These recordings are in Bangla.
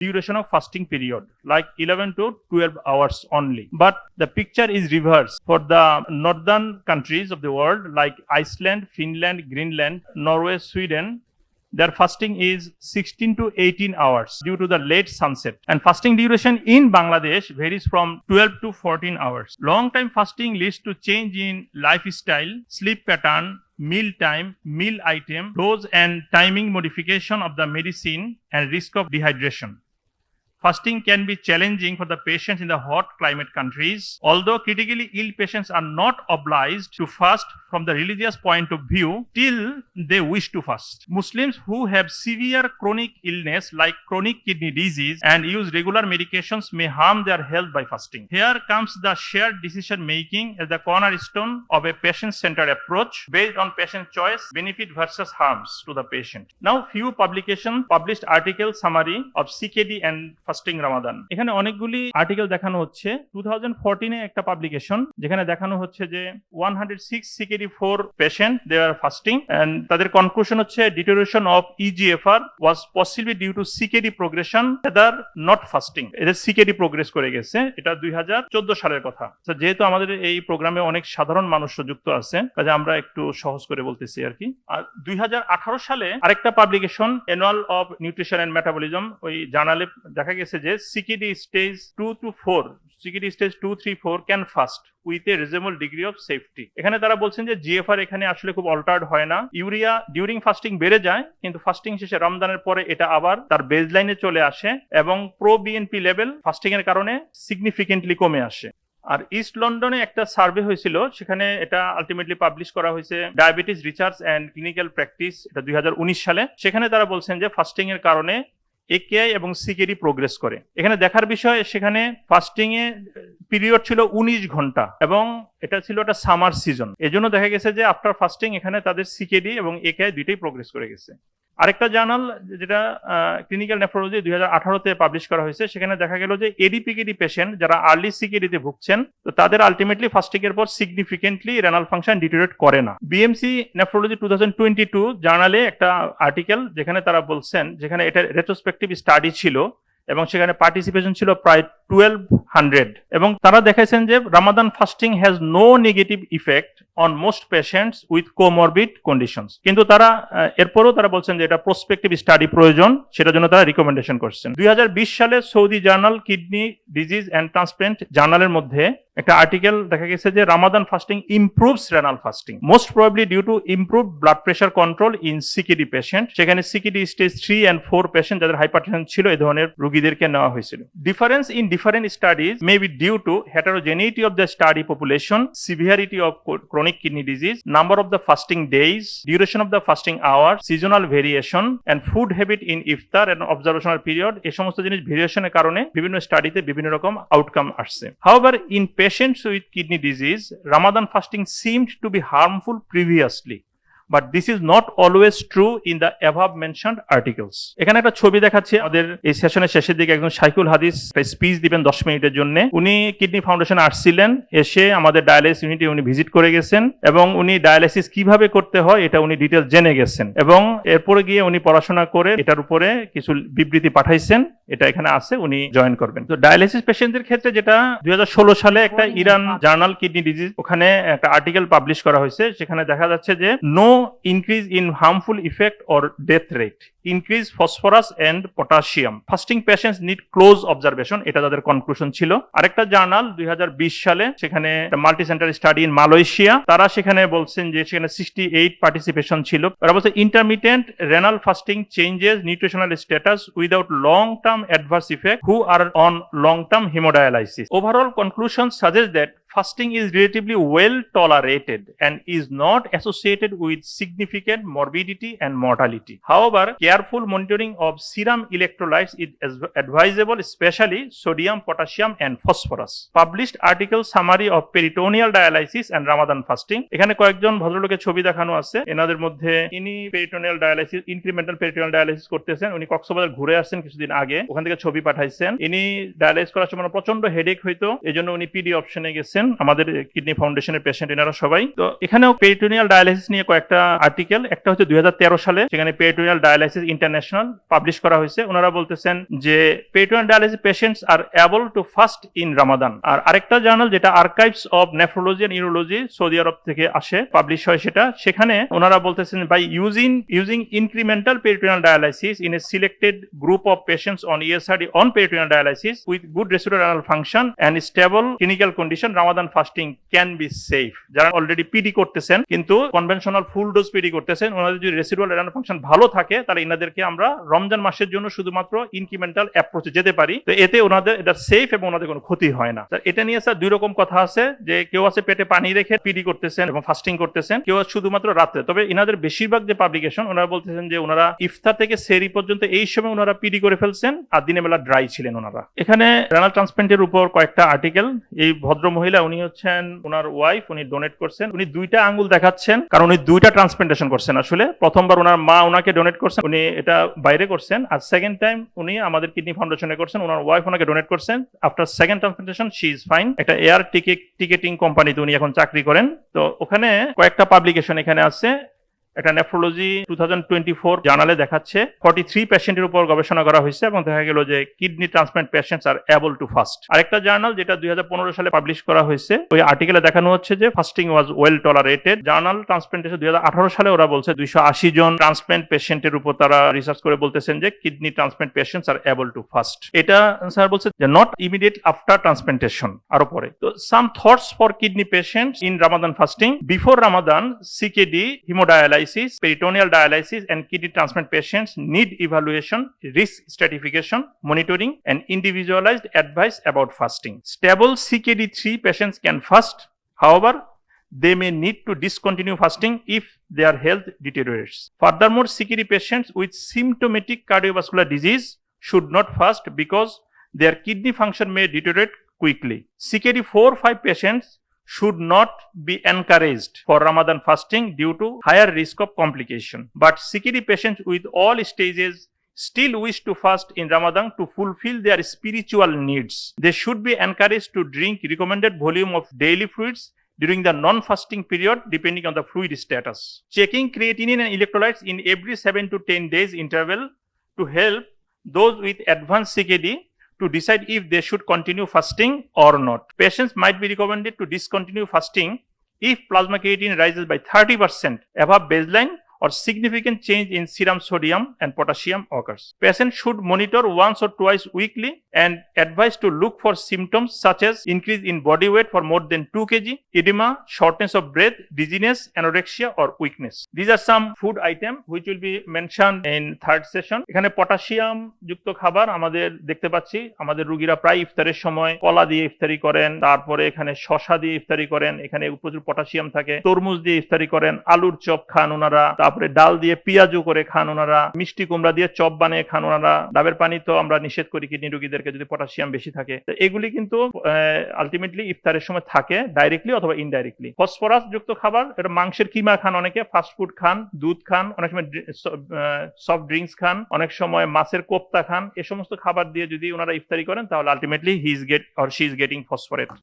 duration of fasting period, like 11 to 12 hours only. But the picture is reversed for the northern countries of the world, like Iceland, Finland, Greenland, Norway, Sweden. Their fasting is 16 to 18 hours due to the late sunset. And fasting duration in Bangladesh varies from 12 to 14 hours. Long time fasting leads to change in lifestyle, sleep pattern, meal time, meal item, dose and timing modification of the medicine, and risk of dehydration. Fasting can be challenging for the patients in the hot climate countries. Although critically ill patients are not obliged to fast from the religious point of view, till they wish to fast. Muslims who have severe chronic illness like chronic kidney disease and use regular medications may harm their health by fasting. Here comes the shared decision making as the cornerstone of a patient-centered approach based on patient choice, benefit versus harms to the patient. Now, few publications published article summary of CKD and fasting Ramadan. এখানে অনেকগুলি আর্টিকেল দেখানো হচ্ছে। 2014 এ একটা পাবলিকেশন যেখানে দেখানো হচ্ছে যে 106 CKD4 patient they are fasting and তাদের কনক্লুশন হচ্ছে deterioration of eGFR was possibly due to CKD progression rather not fasting. এদের সিকেডি প্রোগ্রেস করে গেছে। এটা 2014 সালের কথা। যেহেতু আমাদের এই প্রোগ্রামে অনেক সাধারণ মানুষ যুক্ত আছে কাজে আমরা একটু সহজ করে বলতেছি আর কি। আর 2018 সালে আরেকটা publication annual of nutrition and metabolism ওই জার্নালে দেখা গেছে যে CKD stage 2 to 4 CKD stage 2, 3, 4 can fast with a reasonable degree of safety. এখানে তারা বলছেন যে জিএফআর এখানে আসলে খুব অল্টার্ড হয় না, ইউরিয়া ডিউরিং ফাস্টিং বেড়ে যায় কিন্তু ফাস্টিং শেষে রমজানের পরে এটা আবার তার বেজলাইনে চলে আসে এবং প্রো বিএনপি লেভেল ফাস্টিং এর কারণে সিগনিফিকেন্টলি কমে আসে। আর ইস্ট লন্ডনে একটা সার্ভে হয়েছিল, সেখানে এটা আলটিমেটলি পাবলিশ করা হয়েছে diabetes research and clinical practice, এটা 2019 সালে। সেখানে তারা বলছেন যে ফাস্টিং এর কারণে একেআই এবং সিকেডি প্রোগ্রেস করে। এখানে দেখার বিষয় সেখানে ফাস্টিং এ পিরিয়ড ছিল 19 ঘন্টা এবং এটা ছিল একটা সামার সিজন। এজন্য দেখা গেছে যে আফটার ফাস্টিং এখানে তাদের সিকেডি এবং একেআই দুইটাই প্রোগ্রেস করে গেছে। আরেকটা জার্নাল যেটা ক্লিনিক্যাল নেফ্রোলজি 2018-তে পাবলিশ করা হয়েছে, সেখানে দেখা গেল যে এডিপিকেডি পেশেন্ট যারা আর্লি সিকেডিতে ভুগছেন তো তাদের আলটিমেটলি ফাস্টিং এর পর সিগনিফিকেন্টলি রেনাল ফাংশন ডিটেরিওরেট করে না। বিএমসি নেফ্রোলজি 2022 জার্নালে একটা আর্টিকেল যেখানে তারা বলছেন, যেখানে এটা রেট্রোস্পেক্টিভ স্টাডি ছিল এবং সেখানে পার্টিসিপেশন ছিল প্রায় 1200 এবং তারা দেখাইছেন যে Ramadan fasting has no negative effect on most patients with comorbid conditions. কিন্তু তারা এরপরও তারা বলছেন যে এটা প্রসপেক্টিভ স্টাডি প্রয়োজন, সেটার জন্য তারা রিকমেন্ডেশন করছেন। 2020 সালে Saudi journal kidney disease and transplant জার্নালের মধ্যে একটা আর্টিকেল দেখা গেছে যে Ramadan fasting improves renal fasting most probably due to improve blood pressure control in CKD patient. সেখানে সিকেডি স্টেজ 3 and 4 পেশেন্ট যাদের হাইপারটেনশন ছিল এই ধরনের রোগীদেরকে নেওয়া হয়েছিল। Difference in different studies may be due to heterogeneity of the study population, severity of chronic kidney disease, number of the fasting days, duration of the fasting hours, seasonal variation, and food habit in iftar and observational period. এই সমস্ত জিনিস ভেরিয়েশনের কারণে বিভিন্ন স্টাডিতে বিভিন্ন রকম আউটকাম আসছে। However, in patients with kidney disease, Ramadan fasting seemed to be harmful previously. But this is not always true in the above mentioned articles. এখানে একটা ছবি দেখাচ্ছি। আমাদের এই সেশনের শেষের দিকে একজন শাইখুল হাদিস স্পিচ দিবেন 10 মিনিটের জন্য। উনি কিডনি ফাউন্ডেশন আসছিলেন, এসে আমাদের ডায়ালাইসিস ইউনিটে উনি ভিজিট করে গেছেন এবং উনি ডায়ালাইসিস কিভাবে করতে হয় এটা উনি ডিটেইলস জেনে গেছেন এবং এরপরে গিয়ে উনি পড়াশোনা করে এটার উপরে কিছু বিবৃতি পাঠাইছেন, এটা এখানে আছে, উনি জয়েন করবেন। তো ডায়ালাইসিস পেশেন্টদের ক্ষেত্রে যেটা 2016 সালে একটা ইরান জার্নাল কিডনি ডিজিজ ওখানে একটা আর্টিকেল পাবলিশ করা হয়েছে, সেখানে দেখা যাচ্ছে যে no increase in harmful effect or death rate, increase phosphorus and potassium. Fasting patients need close observation, এটা তাদের কনক্লুশন ছিল। আরেকটা জার্নাল 2020 সালে, সেখানে multi centre study in Malaysia, তারা সেখানে বলছেন যে সেখানে 68 পার্টিসিপেশন ছিল। তারা বলছে intermittent renal fasting changes nutritional status without long term adverse effect who are on long term hemodialysis. Overall conclusion suggests that fasting is relatively well tolerated and is not associated with significant morbidity and mortality. However, careful monitoring of serum electrolytes is advisable, especially sodium, potassium and phosphorus. Published article summary of peritoneal dialysis and Ramadan fasting. এখানে কয়েকজন ভদ্রলোকের ছবি দেখানো আছে। এনাদের মধ্যে ইনি peritoneal dialysis, incremental peritoneal dialysis করতেছেন। উনি কক্সবাজার ঘুরে আসছেন কিছুদিন আগে, ওখান থেকে ছবি পাঠাইছেন। ইনি ডায়ালাইসিস করার সময় প্রচন্ড হেডেক হইতো, এজন্য উনি পিডি অপশনে গেছেন। আমাদের কিডনি ফাউন্ডেশনের পেশেন্ট এনারা সবাই। তো এখানেও পেরিটোনিয়াল ডায়ালাইসিস নিয়ে কয়েকটা কয়েকটা আর্টিকেল, একটা হচ্ছে 2013 সালে, সেখানে পেরিটোনিয়াল ডায়ালাইসিস ইন্টারন্যাশনাল পাবলিশ করা হয়েছে। ওনারা বলতেছেন যে peritoneal dialysis patients are able to fast in Ramadan. আর আরেকটা জার্নাল যেটা archives of nephrology and urology Saudi Arab থেকে আসে, পাবলিশ হয় সেটা, সেখানে ওনারা বলতেছেন by using incremental peritoneal dialysis in a selected group of patients on ESRD on peritoneal dialysis with good residual renal function and stable clinical condition, Ramadan fasting can be safe. যারা অলরেডি পিডি করতেছেন কিন্তু কনভেনশনাল ফুল ডোজ পিডি করতেছেন, ওনাদের যদি রেসিডুয়াল রেনাল ফাংশন ভালো থাকে তাহলে এনাদেরকে আমরা রমজান মাসের জন্য শুধুমাত্র ইনক্রিমেন্টাল অ্যাপ্রোচে যেতে পারি। তো এতে ওনাদের এটা সেফ এবং ওনাদের কোনো ক্ষতি হয় না। এটা নিয়ে স্যার দুই রকম কথা আছে, যে কেউ আছে পেটে পানি রেখে পিডি করতেছেন এবং ফাস্টিং করতেছেন, কেউ শুধুমাত্র রাত্রে। তবে এনাদের বেশিরভাগ যে পাবলিকেশন, ওনারা বলতেছেন যে ওনারা ইফতার থেকে সেহরি পর্যন্ত এই সময় ওনারা পিডি করে ফেলছেন আর দিনের বেলা ড্রাই ছিলেন ওনারা। এখানে রেনাল ট্রান্সপ্লান্টের উপর কয়েকটা আর্টিকেল। এই ভদ্র মহিলা, উনি হচ্ছেন ওনার ওয়াইফ, উনি ডোনেট করছেন। উনি দুইটা আঙ্গুল দেখাচ্ছেন কারণ উনি দুইটা ট্রান্সপ্লান্টেশন করছেন। আসলে প্রথমবার ওনার মা ওনাকে ডোনেট করছেন, উনি এটা বাইরে করছেন, আর সেকেন্ড টাইম উনি আমাদের কিডনি ফাউন্ডেশনে করছেন, ওনার ওয়াইফ ওনাকে ডোনেট করছেন। After second transplantation she is fine. একটা এয়ার টিকেটিং কোম্পানিতে উনি এখন চাকরি করেন। তো ওখানে কয়েকটা পাবলিকেশন এখানে আছে। একটা নেফ্রোলজি 2024 জার্নালে দেখাচ্ছে 43 পেশেন্টের উপর গবেষণা করা হয়েছে এবং দেখা গেল যে kidney transplant patients are able to fast. আরেকটা জার্নাল যেটা 2015 সালে পাবলিশ করা হয়েছে, ওই আর্টিকেলে দেখানো হচ্ছে যে fasting was well tolerated. Journal transplantation 2018 সালে ওরা বলছে 280 জন ট্রান্সপ্লান্ট পেশেন্টের উপর তারা রিসার্চ করে বলতেছেন যে kidney transplant patients are able to fast. এটা স্যার বলছে যে নট ইমিডিয়েট আফটার ট্রান্সপ্লান্টেশন, আরো পরে। তো some thoughts for kidney patients in Ramadan fasting before Ramadan, CKD, haemodialysis, peritoneal dialysis and kidney transplant patients need evaluation, risk stratification, monitoring and individualized advice about fasting. Stable CKD3 patients can fast. However, they may need to discontinue fasting if their health deteriorates. Furthermore, CKD patients with symptomatic cardiovascular disease should not fast because their kidney function may deteriorate quickly. CKD4-5 patients should not be encouraged for Ramadan fasting due to higher risk of complication. But CKD patients with all stages still wish to fast in Ramadan to fulfill their spiritual needs. They should be encouraged to drink recommended volume of daily fluids during the non-fasting period depending on the fluid status. Checking creatinine and electrolytes in every 7 to 10 days interval to help those with advanced CKD to decide if they should continue fasting or not. Patients might be recommended to discontinue fasting if plasma creatinine rises by 30% above baseline or significant change in serum sodium and potassium occurs. Patients should monitor once or twice weekly and advised to look for symptoms such as increase in body weight for more than 2 kg, edema, shortness of breath, dizziness, anorexia or weakness. These are some food items which will be mentioned in third session. এখানে পটাশিয়াম যুক্ত খাবার আমাদের দেখতে পাচ্ছি, আমাদের রোগীরা প্রায় ইফতারের সময় কলা দিয়ে ইফতারি করেন, তারপরে এখানে শসা দিয়ে ইফতারি করেন, এখানে প্রচুর পটাশিয়াম থাকে। তরমুজ দিয়ে ইফতারি করেন, আলুর চপ খান ওনারা, তারপরে ডাল দিয়ে পেঁয়াজু করে খান ওনারা, মিষ্টি কুমড়া দিয়ে চপ বানিয়ে খান ওনারা। ডাবের পানি তো আমরা নিষেধ করি কিডনি রোগীদেরকে যদি পটাশিয়াম বেশি থাকে। তো এগুলি কিন্তু আলটিমেটলি ইফতারের সময় থাকে ডাইরেক্টলি অথবা ইনডাইরেক্টলি। ফসফরাস যুক্ত খাবার, এটা মাংসের কিমা খান অনেকে, ফাস্ট ফুড খান, দুধ খান, অনেক সময় সফট ড্রিঙ্কস খান, অনেক সময় মাছের কোপ্তা খান। এই সমস্ত খাবার দিয়ে যদি ওনারা ইফতারি করেন তাহলে ultimately he is getting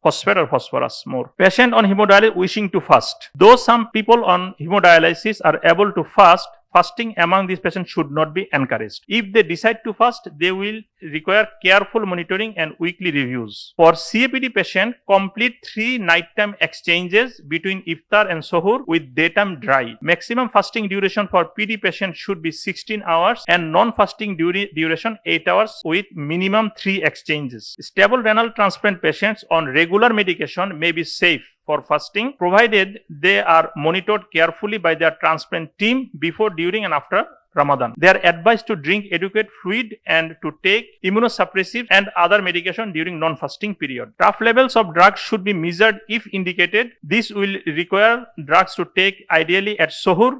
phosphate or phosphorus more. Patient on hemodialysis wishing to fast. Though some people on hemodialysis are able to fast, fasting among these patients should not be encouraged. If they decide to fast, they will require careful monitoring and weekly reviews. For CAPD patient, complete 3 nighttime exchanges between iftar and suhoor with daytime dry. Maximum fasting duration for PD patient should be 16 hours and non-fasting duration 8 hours with minimum 3 exchanges. Stable renal transplant patients on regular medication may be safe for fasting provided they are monitored carefully by their transplant team before, during and after Ramadan. They are advised to drink adequate fluid and to take immunosuppressive and other medication during non-fasting period. Trough levels of drugs should be measured if indicated. This will require drugs to take ideally at suhoor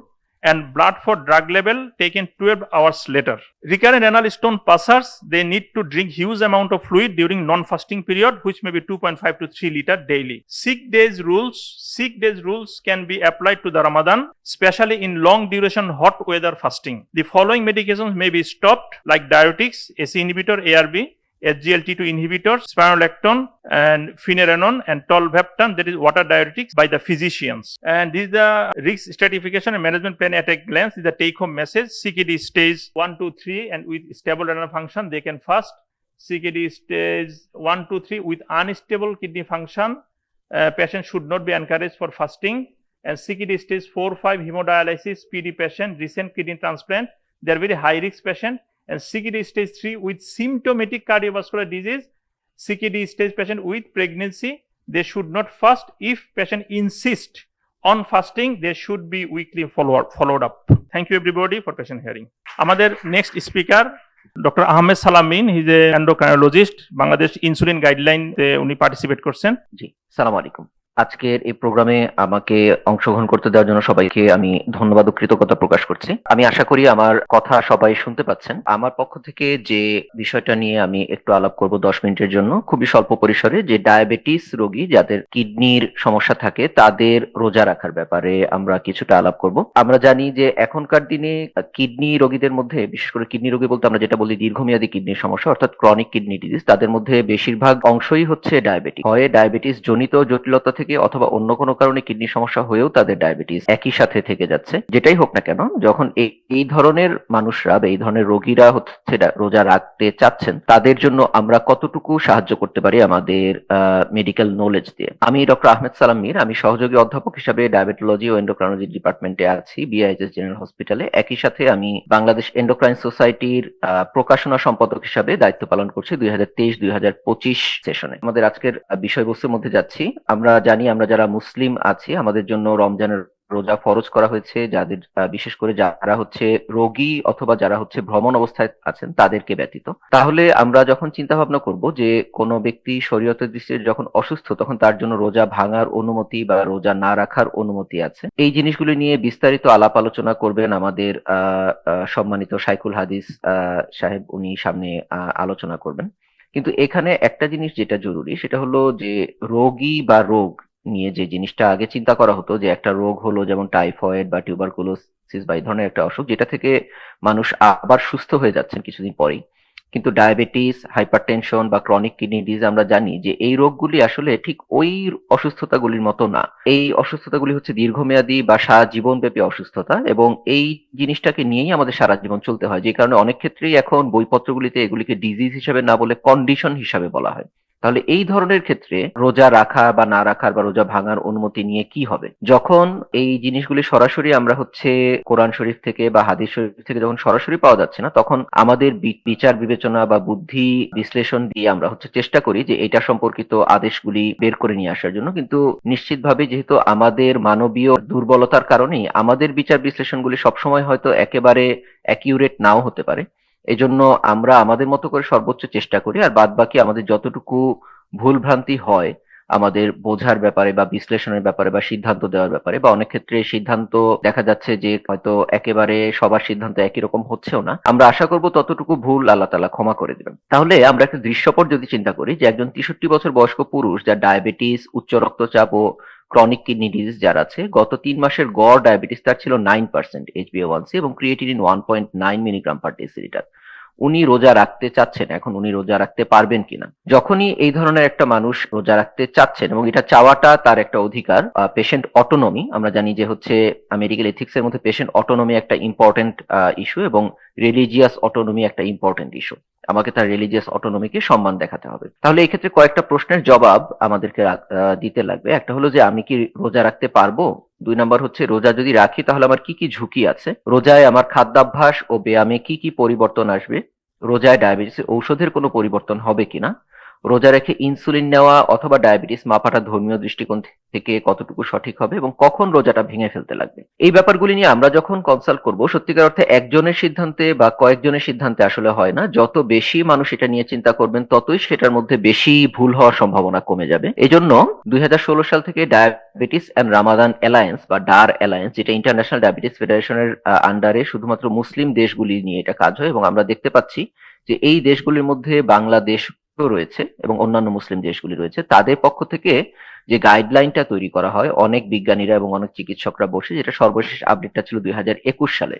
and blood for drug level taken 12 hours later. Recurrent renal stone passers, they need to drink huge amount of fluid during non-fasting period, which may be 2.5 to 3 liter daily. Sick days rules can be applied to the Ramadan, especially in long duration hot weather fasting. The following medications may be stopped like diuretics, ACE inhibitor, ARB, SGLT2 inhibitors, spironolactone, and finerenone, and tolvaptan, that is water diuretics by the physicians. And this is the risk stratification and management plan at a glance. This is the take-home message. CKD stage 1 to 3, and with stable renal function, they can fast. CKD stage 1 to 3 with unstable kidney function, patient should not be encouraged for fasting. And CKD stage 4-5 hemodialysis PD patient, recent kidney transplant, they are very high risk patient. And CKD stage 3 with symptomatic cardiovascular disease, CKD stage patient with pregnancy, they should not fast. If patient insist on fasting, they should be weekly followed up. Thank you everybody for patient hearing. Amader next speaker, Dr. Ahmed Salamin, he is a endocrinologist, Bangladesh insulin guideline উনি participate করছেন। জি, সালাম আলাইকুম। আজকের এই প্রোগ্রামে আমাকে অংশগ্রহণ করতে দেওয়ার জন্য সবাইকে আমি ধন্যবাদ ও কৃতজ্ঞতা প্রকাশ করছি। আমি আশা করি আমার কথা সবাই শুনতে পাচ্ছেন। আমার পক্ষ থেকে যে বিষয়টা নিয়ে আমি একটু আলাপ করব 10 মিনিটের জন্য, খুবই স্বল্প পরিসরে, যে ডায়াবেটিস রোগী যাদের কিডনির সমস্যা থাকে তাদের রোজা রাখার ব্যাপারে আমরা কিছুটা আলাপ করব। আমরা জানি যে এখনকার দিনে কিডনি রোগীদের মধ্যে, বিশেষ করে কিডনি রোগী বলতে আমরা যেটা বলি দীর্ঘমেয়াদী কিডনির সমস্যা অর্থাৎ ক্রনিক কিডনি ডিজিজ, তাদের মধ্যে বেশিরভাগ অংশই হচ্ছে ডায়াবেটিস। হয় ডায়াবেটিস জনিত জটিলতা থেকে অথবা অন্য কোনো কারণে কিডনি সমস্যা হয়েও তাদের ডায়াবেটিস একই সাথে থেকে যাচ্ছে। যেটাই হোক না কেন, যখন এই ধরনের মানুষরা বা এই ধরনের রোগীরা হচ্ছে রোজা রাখতে চাচ্ছেন, তাদের জন্য আমরা কতটুকু সাহায্য করতে পারি আমাদের মেডিকেল নলেজ দিয়ে। আমি ডক্টর আহমেদ সালাম মীর, আমি সহযোগী অধ্যাপক হিসাবে ডায়াবেটোলজি ও এন্ডোক্রাইনোলজি ডিপার্টমেন্টে আছি বিআইএইচএস জেনারেল হসপিটালে। একই সাথে আমি বাংলাদেশ এন্ডোক্রাইন সোসাইটির প্রকাশনা সম্পাদক হিসাবে দায়িত্ব পালন করছি 2023-2025 সেশনে। আমাদের আজকের বিষয়বস্তুর মধ্যে যাচ্ছি। আমরা জানি আমরা যারা মুসলিম আছি আমাদের জন্য রমজানের রোজা ফরজ করা হয়েছে, যাদের বিশেষ করে যারা হচ্ছে রোগী অথবা যারা হচ্ছে ভ্রমণ অবস্থায় আছেন তাদেরকে ব্যতীত। তাহলে আমরা যখন চিন্তা ভাবনা করব যে কোনো ব্যক্তি শরীয়তের দৃষ্টিতে যখন অসুস্থ তখন তার জন্য রোজা ভাঙার অনুমতি বা রোজা না রাখার অনুমতি আছে, এই জিনিসগুলো নিয়ে বিস্তারিত আলাপ আলোচনা করবেন আমাদের সম্মানিত শাইখুল হাদিস সাহেব, উনি সামনে আলোচনা করবেন। কিন্তু এখানে একটা জিনিস যেটা জরুরি সেটা হলো যে রোগী বা রোগ নিয়ে যে জিনিসটা আগে চিন্তা করা হতো, যে একটা রোগ হলো যেমন টাইফয়েড বা টিউবারকুলোসিস বা এই ধরনের একটা অসুখ যেটা থেকে মানুষ আবার সুস্থ হয়ে যাচ্ছেন কিছুদিন পরেই। কিন্তু ডায়াবেটিস, হাইপারটেনশন বা ক্রনিক কিডনি ডিজিজ আমরা জানি যে এই রোগগুলি আসলে ঠিক ওই অসুস্থতাগুলির মতো না। এই অসুস্থতাগুলি হচ্ছে দীর্ঘমেয়াদী বা সারা জীবনব্যাপী অসুস্থতা, এবং এই জিনিসটাকে নিয়েই আমাদের সারা জীবন চলতে হয়, যে কারণে অনেক ক্ষেত্রেই এখন বইপত্রগুলিতে এগুলিকে ডিজিজ হিসেবে না বলে কন্ডিশন হিসাবে বলা হয়। তাহলে এই ধরনের ক্ষেত্রে রোজা রাখা বা না রাখার বা রোজা ভাঙার অনুমতি নিয়ে কি হবে? যখন এই জিনিসগুলি সরাসরি আমরা হচ্ছে কোরআন শরীফ থেকে বা হাদিস শরীফ থেকে যখন সরাসরি পাওয়া যাচ্ছে না, তখন আমাদের বিচার বিবেচনা বা বুদ্ধি বিশ্লেষণ দিয়ে আমরা হচ্ছে চেষ্টা করি যে এটা সম্পর্কিত আদেশগুলি বের করে নিয়ে আসার জন্য। কিন্তু নিশ্চিতভাবে যেহেতু আমাদের মানবীয় দুর্বলতার কারণেই আমাদের বিচার বিশ্লেষণগুলি সবসময় হয়তো একেবারে অ্যাকিউরেট নাও হতে পারে, এজন্য আমরা আমাদের মতো করে সর্বোচ্চ চেষ্টা করি, আর বাদ বাকি আমাদের যতটুকু ভুল ভ্রান্তি হয় আমাদের বোঝার ব্যাপারে বা বিশ্লেষণের ব্যাপারে বা সিদ্ধান্ত দেওয়ার ব্যাপারে, বা অনেক ক্ষেত্রে সিদ্ধান্ত দেখা যাচ্ছে যে হয়তো একেবারে সবার সিদ্ধান্ত একই রকম হচ্ছেও না, আমরা আশা করব ততটুকু ভুল আল্লাহ তাআলা ক্ষমা করে দেবেন। তাহলে আমরা একটা দৃশ্যপট যদি চিন্তা করি যে একজন 63 বছর বয়স্ক পুরুষ যার ডায়াবেটিস, উচ্চ রক্তচাপ ও ক্রনিক কিডনি ডিজিজ যার আছে, গত 3 মাসের গড় ডায়াবেটিস তার ছিল 9% HbA1c এবং ক্রিয়েটিনিন 1.9 মিলিগ্রাম পার ডেসিলিটার। উনি রোজা রাখতে চাচ্ছেন, এখন উনি রোজা রাখতে পারবেন কিনা? যখনই এই ধরনের একটা মানুষ রোজা রাখতে চাচ্ছেন, এবং এটা চাওয়াটা তার একটা অধিকার, পেশেন্ট অটোনমি, আমরা জানি যে হচ্ছে মেডিকেল এথিক্স এর মধ্যে পেশেন্ট অটোনমি একটা ইম্পর্টেন্ট ইস্যু এবং রিলিজিয়াস অটোনমি একটা ইম্পর্টেন্ট ইস্যু। আমাকে তার রিলিজিয়াস অটোনমিকে সম্মান দেখাতে হবে। তাহলে এই ক্ষেত্রে কয়েকটা প্রশ্নের জবাব আমাদেরকে দিতে লাগবে। একটা হলো যে আমি কি রোজা রাখতে পারবো? 2 নাম্বার হচ্ছে রোজা যদি রাখি তাহলে আমার কি কি ঝুঁকি আছে? রোজায় আমার খাদ্যাভ্যাস ও ব্যায়ামে কি কি পরিবর্তন আসবে? রোজায় ডায়াবেটিসের ঔষধের কোনো পরিবর্তন হবে কিনা? রোজা রেখে ইনসুলিন নেওয়া অথবা ডায়াবেটিস মাপাটা ধর্মীয় দৃষ্টিকোণ থেকে কতটুকু সঠিক হবে এবং কখন রোজাটা ভেঙে ফেলতে লাগবে? এই ব্যাপারগুলি নিয়ে আমরা যখন কনসাল্ট করব, সত্যিকার অর্থে একজনের সিদ্ধান্তে বা কয়েকজনের সিদ্ধান্তে আসলে হয় না। যত বেশি মানুষ এটা নিয়ে চিন্তা করবেন ততই সেটার মধ্যে বেশি ভুল হওয়ার সম্ভাবনা কমে যাবে। এজন্য 2016 সাল থেকে ডায়াবেটিস এন্ড রামাদান অ্যালায়েন্স বা ডার অ্যালায়েন্স, যেটা ইন্টারন্যাশনাল ডায়াবেটিস ফেডারেশনের আন্ডারে শুধুমাত্র মুসলিম দেশগুলি নিয়ে এটা কাজ হয়, এবং আমরা দেখতে পাচ্ছি যে এই দেশগুলির মধ্যে বাংলাদেশ রয়েছে এবং অন্যান্য মুসলিম দেশগুলি রয়েছে। তাদের পক্ষ থেকে যে গাইডলাইনটা তৈরি করা হয় অনেক বিজ্ঞানীরা এবং অনেক চিকিৎসকরা বসে, যেটা সর্বশেষ আপডেটটা ছিল 2021 সালে,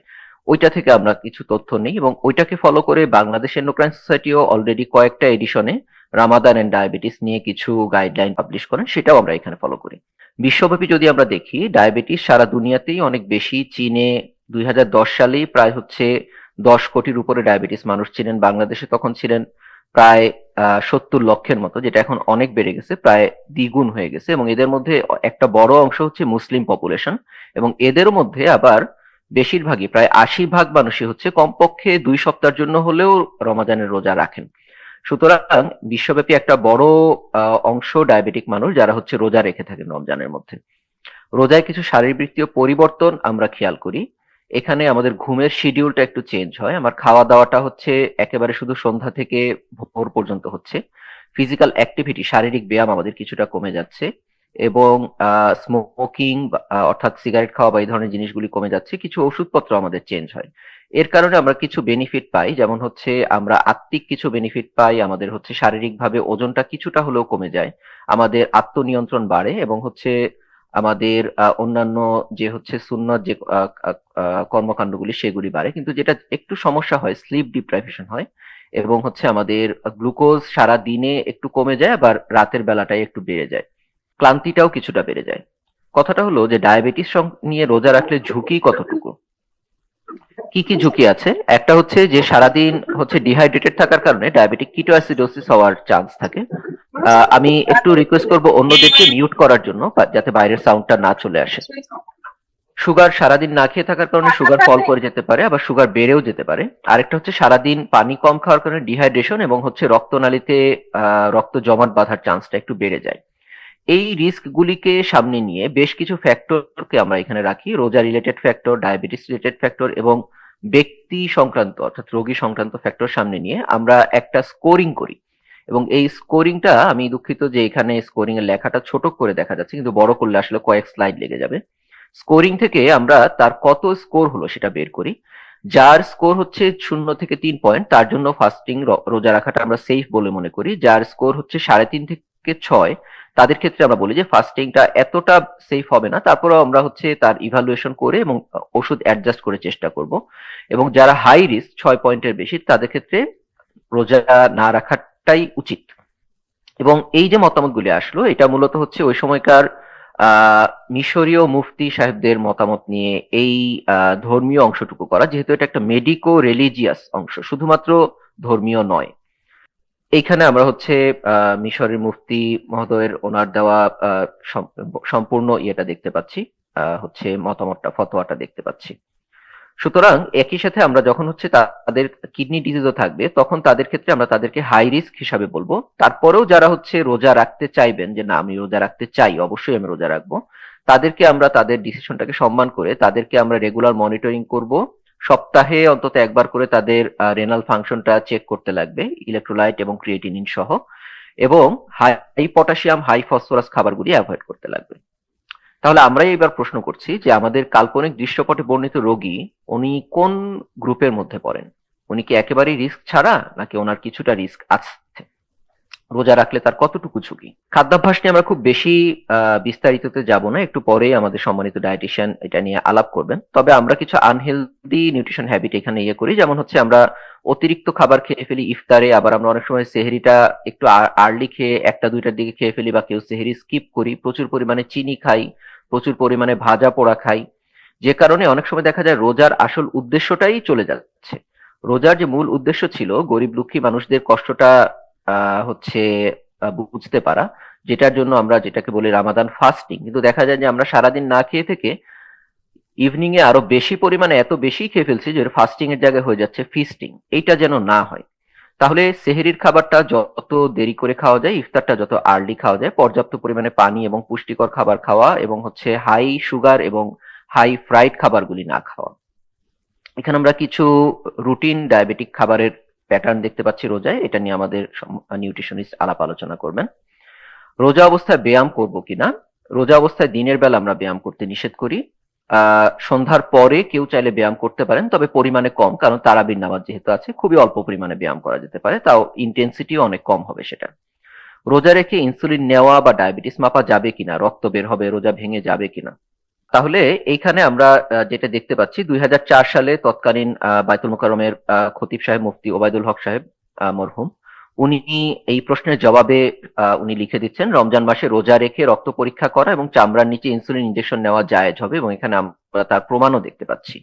ওইটা থেকে আমরা কিছু তথ্য নিই এবং ওইটাকে ফলো করে বাংলাদেশ এন্ডোক্রাইন সোসাইটিও অলরেডি কয়েকটা এডিশনে রামাদান এন্ড ডায়াবেটিস নিয়ে কিছু গাইডলাইন পাবলিশ করেন, সেটাও আমরা এখানে ফলো করি। বিশ্বব্যাপী যদি আমরা দেখি, ডায়াবেটিস সারা দুনিয়াতেই অনেক বেশি। চীনে 2010 সালেই প্রায় হচ্ছে 10 কোটির উপরে ডায়াবেটিস মানুষ ছিলেন। বাংলাদেশে তখন ছিলেন প্রায় 70 লক্ষের মতো, যেটা এখন অনেক বেড়ে গেছে, প্রায় দ্বিগুণ হয়ে গেছে। এবং এদের মধ্যে একটা বড় অংশ হচ্ছে মুসলিম পপুলেশন, এবং এদের মধ্যে আবার বেশিরভাগই প্রায় 80% মানুষই হচ্ছে কমপক্ষে 2 সপ্তাহের জন্য হলেও রমাদানের রোজা রাখেন। সুতরাং বিশ্বব্যাপী একটা বড় অংশ ডায়াবেটিক মানুষ যারা হচ্ছে রোজা রেখে থাকেন রমজানের মধ্যে। রোজায় কিছু শারীরবৃত্তীয় পরিবর্তন আমরা খেয়াল করি। এখানে আমাদের ঘুমের শিডিউলটা একটু চেঞ্জ হয়। আমার খাওয়া দাওয়াটা হচ্ছে একেবারে শুধু সন্ধ্যা থেকে ভোর পর্যন্ত হচ্ছে। ফিজিক্যাল অ্যাক্টিভিটি, শারীরিক ব্যায়াম আমাদের কিছুটা কমে যাচ্ছে, এবং স্মোকিং অর্থাৎ সিগারেট খাওয়া বা এই ধরনের জিনিসগুলি কমে যাচ্ছে। কিছু ওষুধপত্র আমাদের চেঞ্জ হয়। এর কারণে আমরা কিছু বেনিফিট পাই, যেমন হচ্ছে আমরা আত্মিক কিছু বেনিফিট পাই, আমাদের হচ্ছে শারীরিকভাবে ওজনটা কিছুটা হলেও কমে যায়, আমাদের আত্মনিয়ন্ত্রণ বাড়ে, এবং হচ্ছে আমাদের অন্যান্য যে হচ্ছে সুন্নত যে কর্মকাণ্ডগুলি সেগুলি বাড়ে। কিন্তু যেটা একটু সমস্যা হয়, স্লিপ ডিপ্রাইভেশন হয়, এবং হচ্ছে আমাদের গ্লুকোজ সারা দিনে একটু কমে যায়, আবার রাতের বেলাটাই একটু বেড়ে যায়, ক্লান্তিটাও কিছুটা বেড়ে যায়। কথাটা হলো যে ডায়াবেটিস নিয়ে রোজা রাখলে ঝুঁকি কতটুকু, কি কি ঝুঁকি আছে। একটা হচ্ছে যে সারাদিন হচ্ছে ডিহাইড্রেটেড থাকার কারণে ডায়াবেটিক কিটোঅ্যাসিডোসিস হওয়ার চান্স থাকে। আমি একটু রিকোয়েস্ট করব অন্যদেরকে মিউট করার জন্য, যাতে বাইরের সাউন্ডটা না চলে আসে। সুগার, সারাদিন না খেয়ে থাকার কারণে সুগার ফল করে যেতে পারে, আবার সুগার বেড়েও যেতে পারে। আরেকটা হচ্ছে সারাদিন পানি কম খাওয়ার কারণে ডিহাইড্রেশন, এবং হচ্ছে রক্তনালীতে রক্ত জমাট বাঁধার চান্সটা একটু বেড়ে যায়। এই রিস্ক গুলিকে সামনে নিয়ে বেশ কিছু ফ্যাক্টরকে আমরা এখানে রাখি, রোজা related factor, diabetes related factor এবং ব্যক্তি সংক্রান্ত অর্থাৎ রোগী সংক্রান্ত ফ্যাক্টর সামনে নিয়ে আমরা একটা স্কোরিং করি। এবং এই স্কোরিংটা, আমি দুঃখিত যে এখানে স্কোরিং এর লেখাটা ছোট করে দেখা যাচ্ছে, কিন্তু বড় করলে আসলে কয়েক স্লাইড লেগে যাবে। স্কোরিং থেকে আমরা তার কত স্কোর হলো সেটা বের করি। যার স্কোর হচ্ছে 0 থেকে 3 পয়েন্ট, তার জন্য ফাস্টিং রোজা রাখাটা আমরা সেফ বলে মনে করি। যার স্কোর হচ্ছে 3.5 থেকে 6, তাদের ক্ষেত্রে আমরা বলি যে ফাস্টিংটা এতটা সেফ হবে না, তারপরেও আমরা হচ্ছে তার ইভালুয়েশন করে এবং ওষুধ অ্যাডজাস্ট করে চেষ্টা করব। এবং যারা হাই রিস্ক 6 পয়েন্টের বেশি, তাদের ক্ষেত্রে রোজা না রাখাটাই উচিত। এবং এই যে মতামতগুলি আসলো, এটা মূলত হচ্ছে ওই সময়কার মিশরীয় মুফতি সাহেবদের মতামত নিয়ে এই ধর্মীয় অংশটুকু করা, যেহেতু এটা একটা মেডিকো রিলিজিয়াস অংশ, শুধুমাত্র ধর্মীয় নয়। এইখানে আমরা হচ্ছে মিশরের মুফতি মহোদয়ের ওনার দেওয়া সম্পূর্ণ ইয়েটা দেখতে পাচ্ছি, হচ্ছে মতামতটা, ফতোয়াটা দেখতে পাচ্ছি। সুতরাং একই সাথে আমরা যখন হচ্ছে তাদের কিডনি ডিজিজও থাকবে, তখন তাদের ক্ষেত্রে আমরা তাদেরকে হাই রিস্ক হিসাবে বলবো। তারপরেও যারা হচ্ছে রোজা রাখতে চাইবেন, যে না আমি রোজা রাখতে চাই, অবশ্যই আমি রোজা রাখবো, তাদেরকে আমরা তাদের ডিসিশনটাকে সম্মান করে তাদেরকে আমরা রেগুলার মনিটরিং করব। সপ্তাহে অন্তত একবার করে তাদের রেনাল ফাংশনটা চেক করতে লাগবে, ইলেকট্রোলাইট এবং ক্রিয়েটিনিন সহ, এবং হাই পটাশিয়াম, হাই ফসফরাস খাবারগুলি অ্যাভয়েড করতে লাগবে। তাহলে আমরাই এবার প্রশ্ন করছি যে আমাদের কাল্পনিক দৃশ্যপটে বর্ণিত রোগী, উনি কোন গ্রুপের মধ্যে পড়েন? উনি কি একেবারেই রিস্ক ছাড়া, নাকি ওনার কিছুটা রিস্ক আছে? রোজা রাখলে তার কতটুকু ঝুঁকি? খাদ্যাভ্যাস নিয়ে আমরা খুব বেশি বিস্তারিততে যাব না, একটু পরেই আমাদের সম্মানিত ডায়েটিশিয়ান এটা নিয়ে আলাপ করবেন। তবে আমরা কিছু আনহেলদি নিউট্রিশন হ্যাবিট এখানে ইয়ে করি, যেমন হচ্ছে আমরা অতিরিক্ত খাবার খেয়ে ফেলি ইফতারে, আবার আমরা অনেক সময় সেহরিটা একটু আর্লি খেয়ে 1টা-2টার দিকে খেয়ে ফেলি, বা কেউ সেহরি স্কিপ করি, প্রচুর পরিমাণে চিনি খাই, প্রচুর পরিমাণে ভাজা পোড়া খাই, যে কারণে অনেক সময় দেখা যায় রোজার আসল উদ্দেশ্যটাই চলে যাচ্ছে। রোজার যে মূল উদ্দেশ্য ছিল গরিব দুঃখী মানুষদের কষ্টটা হচ্ছে বুঝতে পারা, যেটার জন্য আমরা যেটাকে বলি রামাদান ফাস্টিং, কিন্তু দেখা যায় যে আমরা সারাদিন না খেয়ে থেকে ইভিনিং এ আরো বেশি পরিমাণে এত বেশি খেয়ে ফেলছি যে ফাস্টিং এর জায়গায় হয়ে যাচ্ছে ফিস্টিং। এইটা যেন না হয়। তাহলে সেহরির খাবারটা যত দেরি করে খাওয়া যায়, ইফতারটা যত আর্লি খাওয়া যায়, পর্যাপ্ত পরিমাণে পানি এবং পুষ্টিকর খাবার খাওয়া, এবং হচ্ছে হাই সুগার এবং হাই ফ্রাইড খাবারগুলি না খাওয়া। এখানে আমরা কিছু রুটিন ডায়াবেটিক খাবারের প্যাটার্ন দেখতে পাচ্ছি রোজায়, এটা নিয়ে আমাদের নিউট্রিশনিস্ট আলাপ আলোচনা করবেন। রোজা অবস্থায় ব্যায়াম করব কিনা? রোজা অবস্থায় দিনের বেলা আমরা ব্যায়াম করতে নিষেধ করি। সন্ধ্যার পরে কেউ চাইলে ব্যায়াম করতে পারেন, তবে পরিমাণে কম, কারণ তারাবির নামাজ যেহেতু আছে, খুবই অল্প পরিমাণে ব্যায়াম করা যেতে পারে, তাও ইন্টেন্সিটিও অনেক কম হবে সেটা। রোজা রেখে ইনসুলিন নেওয়া বা ডায়াবেটিস মাপা যাবে কিনা? রক্ত বের হবে, রোজা ভেঙে যাবে কিনা? তাহলে এইখানে আমরা যেটা দেখতে পাচ্ছি 2004 সালে তৎকালীন বায়তুল মোকাররমের খতিব সাহেব মুফতি ওবায়দুল হক সাহেব মরহুম, উনি এই প্রশ্নের জবাবে উনি লিখে দিচ্ছেন, রমজান মাসে রোজা রেখে রক্ত পরীক্ষা করা এবং চামড়ার নিচে ইনসুলিন ইনজেকশন নেওয়া জায়েজ হবে, এবং এখানে আমরা তার প্রমাণও দেখতে পাচ্ছি।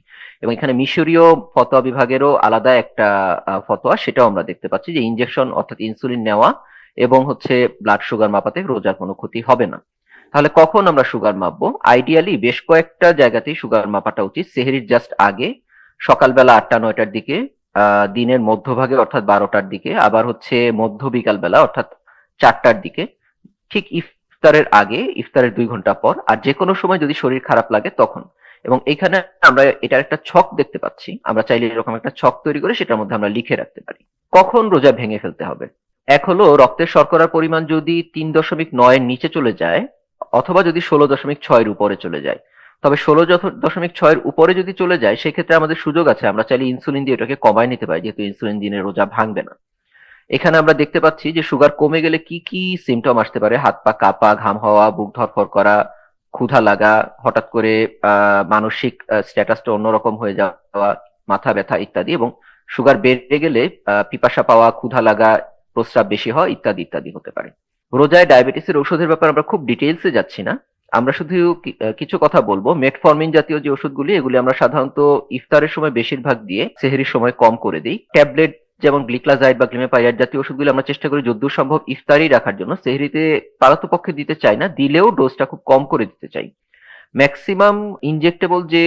এবং এখানে মিশরীয় ফতোয়া বিভাগেরও আলাদা একটা ফতোয়া, সেটাও আমরা দেখতে পাচ্ছি যে ইনজেকশন অর্থাৎ ইনসুলিন নেওয়া এবং হচ্ছে ব্লাড সুগার মাপাতে রোজার কোনো ক্ষতি হবে না। তাহলে কখন আমরা সুগার মাপবো? আইডিয়ালি বেশ কয়েকটা জায়গাতেই সুগার মাপাটা উচিত। সেহরির জাস্ট আগে, সকালবেলা 8টা-9টার দিকে, দিনের মধ্যভাগে অর্থাৎ 12টার দিকে, আবার হচ্ছে মধ্য বিকাল বেলা অর্থাৎ 4টার দিকে, ঠিক ইফতারের আগে, ইফতারের 2 ঘন্টা পর, আর যে কোনো সময় যদি শরীর খারাপ লাগে তখন। এবং এখানে আমরা এটার একটা ছক দেখতে পাচ্ছি, আমরা চাইলে এরকম একটা ছক তৈরি করে সেটার মধ্যে আমরা লিখে রাখতে পারি কখন রোজা ভেঙে ফেলতে হবে। এক হলো রক্তের শর্করার পরিমাণ যদি 3.9 এর নিচে চলে যায়, অথবা যদি 16.6 এর উপরে চলে যায়। তবে 16.6 এর উপরে যদি চলে যায়, সেক্ষেত্রে আমাদের সুযোগ আছে, আমরা চাইলে ইনসুলিন দিয়ে এটাকে কমায় নিতে পারি, যেহেতু ইনসুলিন দিনে রোজা ভাঙবে না। এখানে আমরা দেখতে পাচ্ছি যে সুগার কমে গেলে কি কি সিমটম আসতে পারে: হাত পা কাঁপা, ঘাম হওয়া, বুক ধরফর করা, ক্ষুধা লাগা, হঠাৎ করে মানসিক স্ট্যাটাসটা অন্যরকম হয়ে যাওয়া, মাথা ব্যথা ইত্যাদি। এবং সুগার বেড়ে গেলে পিপাসা পাওয়া, ক্ষুধা লাগা, প্রস্রাব বেশি হওয়া ইত্যাদি ইত্যাদি হতে পারে। রোজায় ডায়াবেটিসের ওষুধের ব্যাপারে আমরা খুব ডিটেইলসে যাচ্ছি না, আমরা শুধু কিছু কথা বলবো। মেটফরমিন জাতীয় যে ওষুধগুলি, এগুলি আমরা সাধারণত ইফতারের সময় বেশিরভাগ দিয়ে সেহরির সময় কম করে দিই। ট্যাবলেট যেমন গ্লিক্লাজাইড বা গ্লিমেপাইরাইড জাতীয় ওষুধগুলো আমরা চেষ্টা করি যতদূর সম্ভব ইফতারই রাখার জন্য, সেহরিতে পারতপক্ষে দিতে চাই না, দিলেও ডোজটা খুব কম করে দিতে চাই। ম্যাক্সিমাম ইনজেক্টেবল যে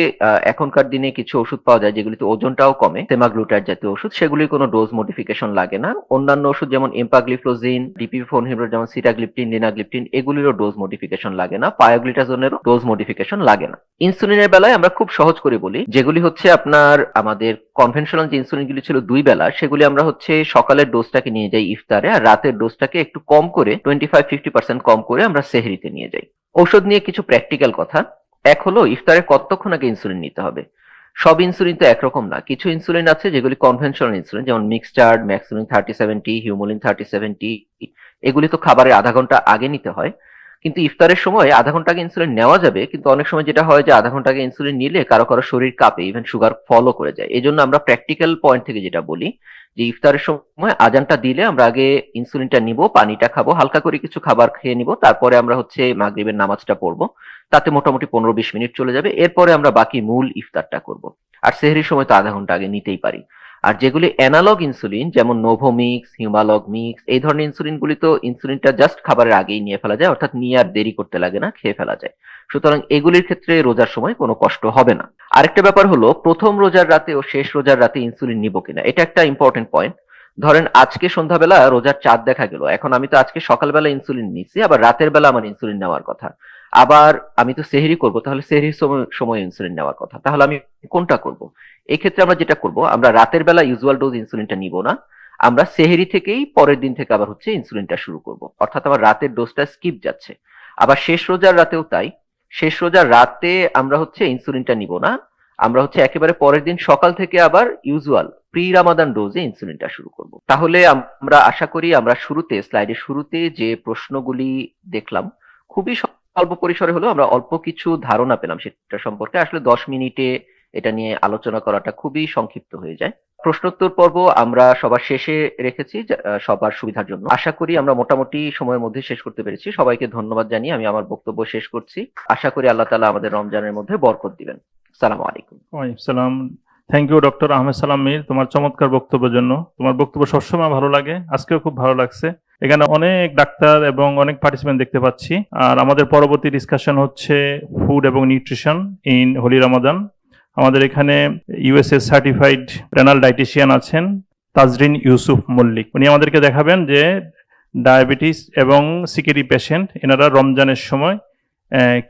এখনকার দিনে কিছু ওষুধ পাওয়া যায় যেগুলিতে ওজনটাও কমে, সেমাগ্লুটাইড জাতীয় ওষুধ, সেগুলির কোনো ডোজ মডিফিকেশন লাগে না। অন্যান্য ওষুধ যেমন এম্পাগ্লিফ্লোজিন, ডিপিপি-4 ইনহিবিটর যেমন সিটাগ্লিপটিন, লিনাগ্লিপটিন, এগুলিরও ডোজ মডিফিকেশন লাগে না। পায়োগ্লিটাজোনেরও ডোজ মডিফিকেশন লাগে না। ইনসুলিনের বেলায় আমরা খুব সহজ করে বলি, যেগুলি হচ্ছে আপনার আমাদের কনভেনশনাল যে ইনসুলিনগুলি ছিল 2 বেলা, সেগুলি আমরা হচ্ছে সকালের ডোজটাকে নিয়ে যাই ইফতারে, আর রাতের ডোজটাকে একটু কম করে 25-50% কম করে আমরা সেহরিতে নিয়ে যাই। ঔষধ নিয়ে কিছু প্র্যাকটিক্যাল কথা। এক হলো ইফতারের কতক্ষণ আগে ইনসুলিন নিতে হবে। সব ইনসুলিন তো একরকম না, কিছু ইনসুলিন আছে যেগুলি কনভেনশনাল ইনসুলিন, যেমন মিক্সচার্ড, ম্যাক্সুলিন 3070, হিউমোলিন 3070, এগুলি তো খাবারের আধা ঘন্টা আগে নিতে হয়। কিন্তু ইফতারের সময় আধা ঘন্টা আগে ইনসুলিন নেওয়া যাবে, কিন্তু অনেক সময় যেটা হয় যে আধা ঘন্টা আগে ইনসুলিন নিলে কারো কারো শরীর কাঁপে, ইভেন সুগার ফলও করে যায়। এই জন্য আমরা প্র্যাকটিক্যাল পয়েন্ট থেকে যেটা বলি যে ইফতারের সময় আজানটা দিলে আমরা আগে ইনসুলিনটা নিব, পানিটা খাবো, হালকা করে কিছু খাবার খেয়ে নিব, তারপরে আমরা হচ্ছে মাগরিবের নামাজটা পড়বো, তাতে মোটামুটি 15-20 মিনিট চলে যাবে। এরপরে আমরা বাকি মূল ইফতারটা করব। আর সেহরির সময় তো আধা ঘন্টা আগে নিতেই পারি। আর যেগুলি অ্যানালগ ইনসুলিন, যেমন নোভোমিক্স, হিউমালগ মিক্স, এই ধরনের ইনসুলিনগুলি তো ইনসুলিনটা জাস্ট খাবারের আগেই নিয়ে ফেলা যায়, অর্থাৎ নিয়ে আর দেরি করতে লাগে না, খেয়ে ফেলা যায়। সুতরাং এগুলির ক্ষেত্রে রোজার সময় কোনো কষ্ট হবে না। আরেকটা ব্যাপার হলো প্রথম রোজার রাতে ও শেষ রোজার রাতে ইনসুলিন নিব কিনা, এটা একটা ইম্পর্টেন্ট পয়েন্ট। ধরেন আজকে সন্ধ্যাবেলা রোজার চাঁদ দেখা গেল, এখন আমি তো আজকে সকালবেলা ইনসুলিন নিচ্ছি, আবার রাতের বেলা আমার ইনসুলিন নেওয়ার কথা, আবার আমি তো সেহরি করব, তাহলে সেহরির সময় ইনসুলিন নেওয়ার কথা, তাহলে আমি কোনটা করব? এই ক্ষেত্রে আমরা যেটা করব, আমরা রাতের বেলা ইউজুয়াল ডোজ ইনসুলিনটা নিব না, আমরা সেহরি থেকেই পরের দিন থেকে আবার হচ্ছে ইনসুলিনটা শুরু করব, অর্থাৎ আমার রাতের ডোজটা স্কিপ যাচ্ছে। আবার শেষ রোজার রাতেও তাই, শেষ রোজার রাতে আমরা হচ্ছে ইনসুলিনটা নিব না, আমরা হচ্ছে একেবারে পরের দিন সকাল থেকে আবার ইউজুয়াল প্রি রামাদান ডোজে ইনসুলিনটা শুরু করব। তাহলে আমরা আশা করি আমরা শুরুতে, স্লাইডের শুরুতে যে প্রশ্নগুলি দেখলাম, খুবই অল্প পরিসরে হলেও আমরা অল্প কিছু ধারণা পেলাম সেটা সম্পর্কে। আসলে 10 মিনিটে এটা নিয়ে আলোচনা করাটা খুবই সংক্ষিপ্ত হয়ে যায়। প্রশ্নোত্তর পর্ব আমরা সবার শেষে রেখেছি সবার সুবিধার জন্য। আশা করি আমরা মোটামুটি সময়ের মধ্যে শেষ করতে পেরেছি। সবাইকে ধন্যবাদ জানিয়ে আমি আমার বক্তব্য শেষ করছি। আশা করি আল্লাহ তাআলা আমাদের রমজানের মধ্যে বরকত দিবেন। আসসালামু আলাইকুম। ওয়ালাইকুম সালাম। থ্যাংক ইউ ডক্টর আহমেদ সালাম মীর, তোমার চমৎকার বক্তব্যের জন্য। তোমার বক্তব্য সবসময় ভালো লাগে, আজকেও খুব ভালো লাগছে। এখানে অনেক ডাক্তার এবং অনেক পার্টিসিপেন্ট দেখতে পাচ্ছি। আর আমাদের পরবর্তী ডিসকাশন হচ্ছে ফুড এবং নিউট্রিশন ইন হোলি রমাদান। আমাদের এখানে ইউএসএ সার্টিফাইড রেনাল ডায়েটিশিয়ান আছেন তাজরিন ইউসুফ মল্লিক। উনি আমাদেরকে দেখাবেন যে ডায়াবেটিস এবং সিকেরি পেশেন্ট এনারা রমজানের সময়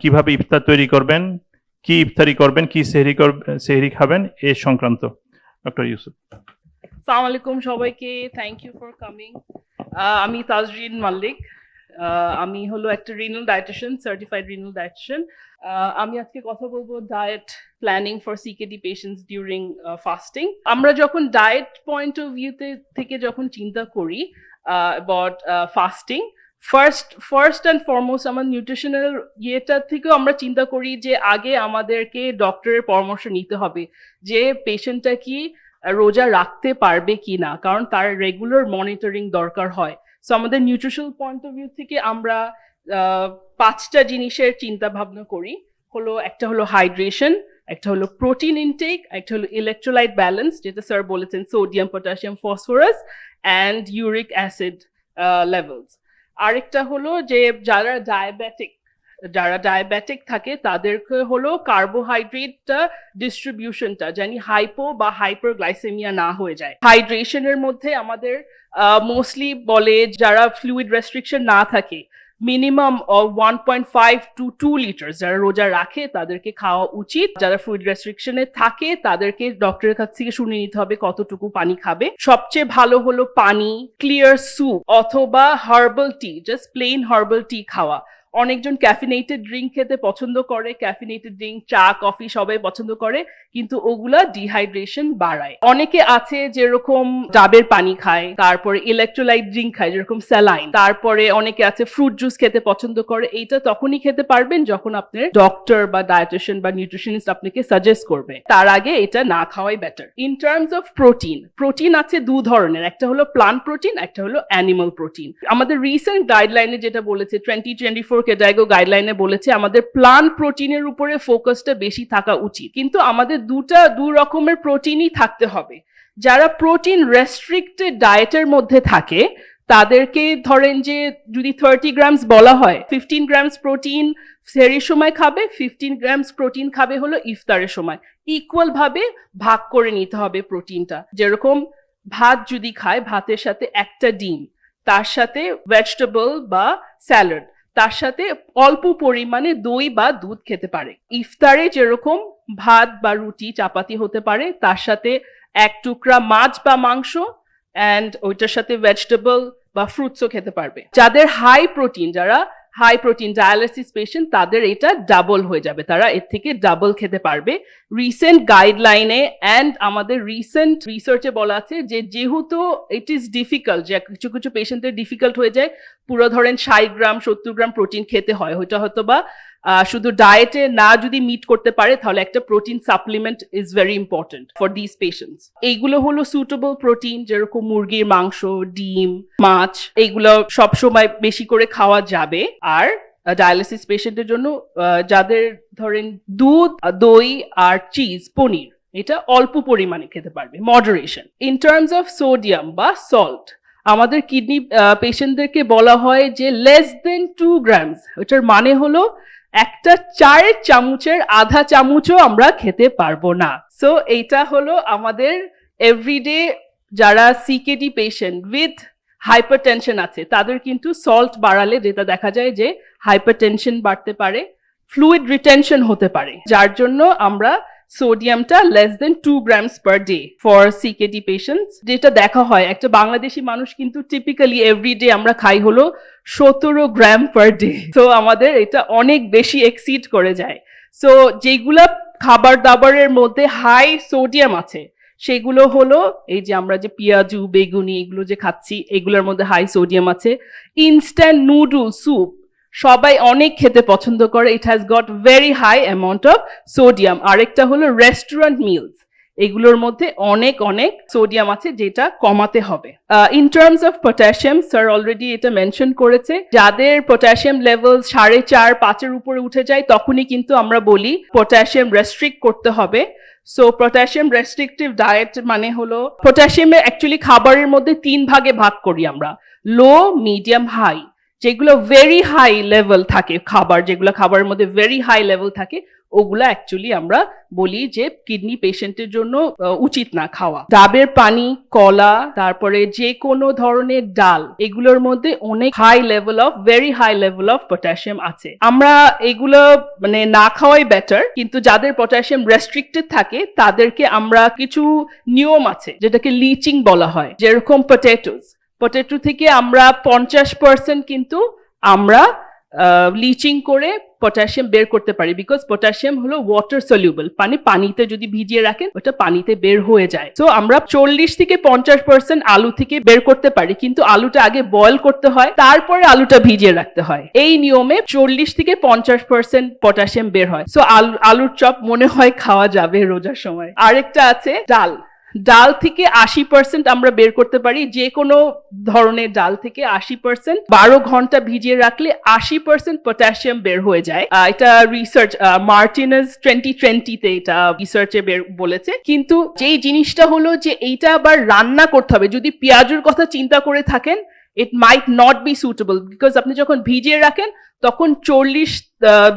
কিভাবে ইফতার তৈরি করবেন, কি ইফতারি করবেন, কি সেহরি খাবেন এ সংক্রান্ত। ডক্টর ইউসুফ। আসসালামু আলাইকুম সবাইকে, থ্যাংক ইউ ফর কামিং। আমি তাজরিন মাল্লিক, আমি হলো একটা renal dietitian, certified renal dietitian. আমি আজকে কথা বলবো diet planning for CKD patients during fasting. আমরা যখন ডায়েট পয়েন্ট অফ ভিউতে থেকে যখন চিন্তা করি about fasting, first and foremost আমার নিউট্রিশনাল ইয়েটা থেকেও আমরা চিন্তা করি যে আগে আমাদেরকে ডক্টরের পরামর্শ নিতে হবে যে পেশেন্টটা কি রোজা রাখতে পারবে কি না, কারণ তার রেগুলার মনিটরিং দরকার হয়। সো আমাদের নিউট্রিশনাল পয়েন্ট অফ ভিউ থেকে আমরা 5টা জিনিসের চিন্তা ভাবনা করি। একটা হলো হাইড্রেশন, একটা হলো প্রোটিন ইনটেক, একটা হলো ইলেকট্রোলাইট ব্যালেন্স, যেটা স্যার বলেছেন sodium, potassium, phosphorus and uric acid levels. আরেকটা হলো যে যারা ডায়াবেটিক থাকে তাদেরকে হলো কার্বোহাইড্রেটটা ডিস্ট্রিবিউশনটা জানি হাইপো বা হাইপারগ্লাইসেমিয়া না হয়ে যায়। হাইড্রেশনের মধ্যে আমাদের মোস্টলি বলে যারা ফ্লুইড রেস্ট্রিকশন না থাকে মিনিমাম 1.5 to 2 লিটার যারা রোজা রাখে তাদেরকে খাওয়া উচিত। যারা ফ্লুইড রেস্ট্রিকশনে থাকে তাদেরকে ডক্টরের কাছ থেকে শুনে নিতে হবে কতটুকু পানি খাবে। সবচেয়ে ভালো হলো পানি, ক্লিয়ার স্যুপ অথবা herbal tea, just plain herbal tea খাওয়া। অনেকজন ক্যাফিনেটেড ড্রিঙ্ক খেতে পছন্দ করে, ক্যাফিনেটেড ড্রিঙ্ক চা কফি সবাই পছন্দ করে, কিন্তু ওগুলা ডিহাইড্রেশন বাড়ায়। অনেকে আছে যেরকম ডাবের পানি খায়, তারপরে ইলেকট্রোলাইট ড্রিঙ্ক খায় যেরকম স্যালাইন, তারপরে অনেকে আছে ফ্রুট জুস খেতে পছন্দ করে। এইটা তখনই খেতে পারবেন যখন আপনার ডক্টর বা ডায়েটিশিয়ান বা নিউট্রিশনিস্ট আপনাকে সাজেস্ট করবে, তার আগে এটা না খাওয়াই better. In terms of protein আছে 2 ধরনের, একটা হলো প্লান্ট প্রোটিন, একটা হলো অ্যানিমাল প্রোটিন। আমাদের রিসেন্ট গাইডলাইনে যেটা বলেছে 2024 কেডাইগো গাইডলাইনে বলেছে আমাদের প্লান্ট প্রোটিনের উপরে ফোকাসটা বেশি থাকা উচিত, কিন্তু আমাদের দু রকমের প্রোটিনই থাকতে হবে। যারা প্রোটিন রেস্ট্রিক্টেড ডায়েটের মধ্যে থাকে তাদেরকে ধরেন যে যদি 30 গ্রামস বলা হয়, 15 গ্রামস প্রোটিন সেহরির সময় খাবে, 15 গ্রামস প্রোটিন খাবে হলো ইফতারের সময়। ইকুয়াল ভাবে ভাগ করে নিতে হবে প্রোটিনটা। যেরকম ভাত যদি খায়, ভাতের সাথে একটা ডিম, তার সাথে ভেজিটেবল বা স্যালাড, তার সাথে অল্প পরিমাণে দই বা দুধ খেতে পারে। ইফতারে যেরকম ভাত বা রুটি চাপাতি হতে পারে, তার সাথে 1 টুকরা মাছ বা মাংস অ্যান্ড ওইটার সাথে ভেজিটেবল বা ফ্রুটসও খেতে পারবে। যাদের যারা হাই প্রোটিন ডায়ালিসিস পেশেন্ট তাদের এটা ডাবল হয়ে যাবে, তারা এর থেকে ডাবল খেতে পারবে। রিসেন্ট গাইডলাইনে অ্যান্ড আমাদের রিসেন্ট রিসার্চে বলা আছে যে যেহেতু ইট ইজ ডিফিকাল্ট, যে কিছু কিছু পেশেন্টের ডিফিকাল্ট হয়ে যায় পুরো ধরেন 60 গ্রাম 70 গ্রাম প্রোটিন খেতে হয়, ওইটা হয়তো বা শুধু ডায়েটে না যদি মিট করতে পারে তাহলে একটা protein supplement is very important for this patients. এইগুলো হলো সুটেবল প্রোটিন, যেরকম মুরগির মাংস, ডিম, মাছ, এইগুলো সবসময় বেশি করে খাওয়া যাবে। আর ডায়ালিসিস পেশেন্টের জন্য যাদের ধরেন দুধ, দই আর চিজ, পনির, এটা অল্প পরিমাণে খেতে পারবে, moderation. In terms of sodium বা সল্ট, আমাদের কিডনি পেশেন্টদেরকে বলা হয় যে লেস দেন 2 গ্রামস, এটার মানে হলো একটা চায়ের চামচের আধা চামচও আমরা খেতে পারবো না। সো এইটা হলো আমাদের এভরিডে যারা সিকেডি পেশেন্ট উইথ হাইপারটেনশন আছে তাদের কিন্তু সল্ট বাড়ালে যেটা দেখা যায় যে হাইপারটেনশন বাড়তে পারে, ফ্লুইড রিটেনশন হতে পারে, যার জন্য আমরা সোডিয়ামটা less than 2 grams per day for CKD patients. যেটা দেখা হয় একটা বাংলাদেশি মানুষ কিন্তু টিপিক্যালি এভরিডে আমরা খাই হলো 17 গ্রাম পার ডে। তো আমাদের এটা অনেক বেশি এক্সিড করে যায়। সো যেগুলা খাবার দাবারের মধ্যে হাই সোডিয়াম আছে সেগুলো হলো এই যে আমরা যে পেঁয়াজু, বেগুনি এগুলো যে খাচ্ছি, এগুলোর মধ্যে হাই সোডিয়াম আছে। ইনস্ট্যান্ট নুডল, স্যুপ সবাই অনেক খেতে পছন্দ করে, it has got very high amount of sodium. আরেকটা হলো রেস্টুরেন্ট মিলস, এগুলোর মধ্যে অনেক সোডিয়াম আছে যেটা কমাতে হবে। In terms of potassium, sir already এটা মেনশন করেছে, যাদের পটাশিয়াম লেভেল 4.5-5 উপরে উঠে যায় তখনই কিন্তু আমরা বলি পটাশিয়াম রেস্ট্রিক্ট করতে হবে। সো পটাশিয়াম রেস্ট্রিকটিভ ডায়েট মানে হলো পটাশিয়ামে অ্যাকচুয়ালি খাবারের মধ্যে 3 ভাগে ভাগ করি আমরা, লো, মিডিয়াম, হাই। যেগুলো ভেরি হাই লেভেল থাকে খাবার, যেগুলো খাবারের মধ্যে ভেরি হাই লেভেল থাকে ওগুলা অ্যাকচুয়ালি আমরা বলি যে কিডনি পেশেন্টের জন্য উচিত না খাওয়া। ডাবের পানি, কলা, তারপরে যে কোনো ধরনের ডাল, এগুলোর মধ্যে অনেক high level of very high level of potassium আছে। আমরা এগুলো মানে না খাওয়াই বেটার, কিন্তু যাদের পটাশিয়াম রেস্ট্রিক্টেড থাকে তাদেরকে আমরা কিছু নিয়ম আছে যেটাকে লিচিং বলা হয়। যেরকম পটেটো থেকে আমরা 50% কিন্তু আমরা লিচিং করে পটাশিয়াম বের করতে পারি, বিকজ পটাশিয়াম হলো ওয়াটার সলিউবল, পানিতে যদি ভিজিয়ে রাখেন ওটা পানিতে বের হয়ে যায়। তো আমরা 40 থেকে 50% আলু থেকে বের করতে পারি, কিন্তু আলুটা আগে বয়েল করতে হয়, তারপরে আলুটা ভিজিয়ে রাখতে হয়। এই নিয়মে 40 থেকে 50% পটাশিয়াম বের হয়। সো আলুর চপ মনে হয় খাওয়া যাবে রোজার সময়। আরেকটা আছে ডাল থেকে 80% আমরা বের করতে পারি, যে কোনো ধরনের ডাল থেকে 80%। 12 ঘন্টা ভিজিয়ে রাখলে 80% পটাশিয়াম বের হয়ে যায়। এটা রিসার্চ মার্টিনেজ 2020-তে এটা রিসার্চে বলেছে। কিন্তু যেই জিনিসটা হলো যে এইটা আবার রান্না করতে হবে। যদি পেঁয়াজুর কথা চিন্তা করে থাকেন, it might not be suitable, because আপনি যখন ভিজিয়ে রাখেন তখন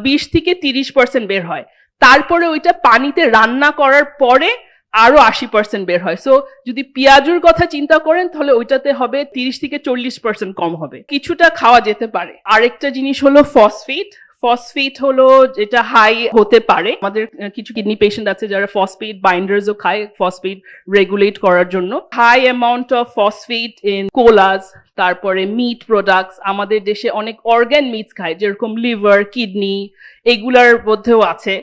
20 থেকে 30% বের হয়, তারপরে ওইটা পানিতে রান্না করার পরে আরো 80% বের হয়। সো যদি পেঁয়াজুর কথা চিন্তা করেন তাহলে ওইটাতে হবে 30 থেকে 40% কম হবে, কিছুটা খাওয়া যেতে পারে। আরেকটা জিনিস হলো ফসফেট হলো যেটা হাই হতে পারে। আমাদের কিছু কিডনি পেশেন্ট আছে যারা ফসফেট বাইন্ডার্সও খায় ফসফেট রেগুলেট করার জন্য। High amount of phosphate in colas, তারপরে মিট প্রোডাক্টস, আমাদের দেশে অনেক অর্গান মিটস খায় যেরকম লিভার, কিডনি, এগুলার মধ্যেও আছে।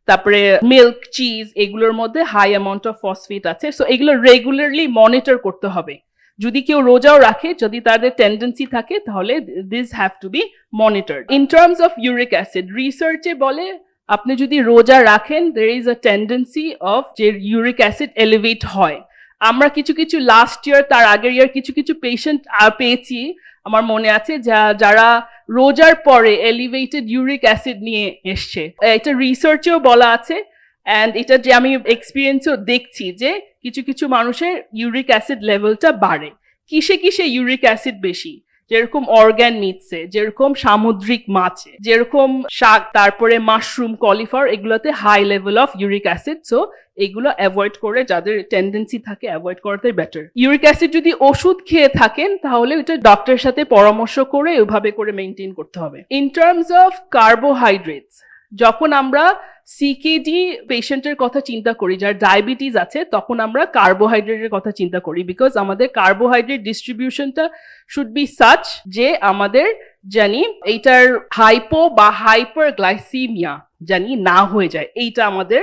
তারপরে মিল্ক, চিজ, এগুলোর মধ্যে হাই অ্যামাউন্ট অফ ফসফেট আছে। সো এগুলো রেগুলারলি মনিটর করতে হবে। যদি কেউ রোজাও রাখে, যদি তাদের টেন্ডেন্সি থাকে, তাহলে this have to be monitored. In terms of uric acid, রিসার্চে বলে আপনি যদি রোজা রাখেন there is a tendency of যে ইউরিক অ্যাসিড এলিভেট হয়। আমরা কিছু লাস্ট ইয়ার, তার আগের ইয়ার কিছু পেশেন্ট পেয়েছি, আমার মনে আছে, যারা রোজার পরে এলিভেটেড ইউরিক অ্যাসিড নিয়ে এসছে। এটা রিসার্চেও বলা আছে, অ্যান্ড এটা যে আমি এক্সপিরিয়েন্সও দেখছি যে কিছু মানুষের ইউরিক অ্যাসিড লেভেলটা বাড়ে। কিসে ইউরিক অ্যাসিড বেশি? যেরকম অর্গান মিটসে, যেরকম সামুদ্রিক মাছে, যেরকম শাক, তারপরে মাশরুম, কলিফ্লাওয়ার, এগুলোতে high level of uric acid. So এগুলো অ্যাভয়েড করে, যাদের টেন্ডেন্সি থাকে অ্যাভয়েড করাটাই বেটার। ইউরিক অ্যাসিড যদি ওষুধ খেয়ে থাকেন তাহলে ওটা ডক্টরের সাথে পরামর্শ করে ওইভাবে করে মেনটেন করতে হবে। ইন টার্মস অফ কার্বোহাইড্রেটস, যখন আমরা সিকেডি পেশেন্টের কথা চিন্তা করি, যার ডায়াবেটিস আছে, তখন আমরা কার্বোহাইড্রেটের কথা চিন্তা করি, বিকজ আমাদের কার্বোহাইড্রেট ডিস্ট্রিবিউশনটা শুড বি সাচ যে আমাদের জানি এইটার হাইপো বা হাইপার গ্লাইসিমিয়া জানি না হয়ে যায়। এইটা আমাদের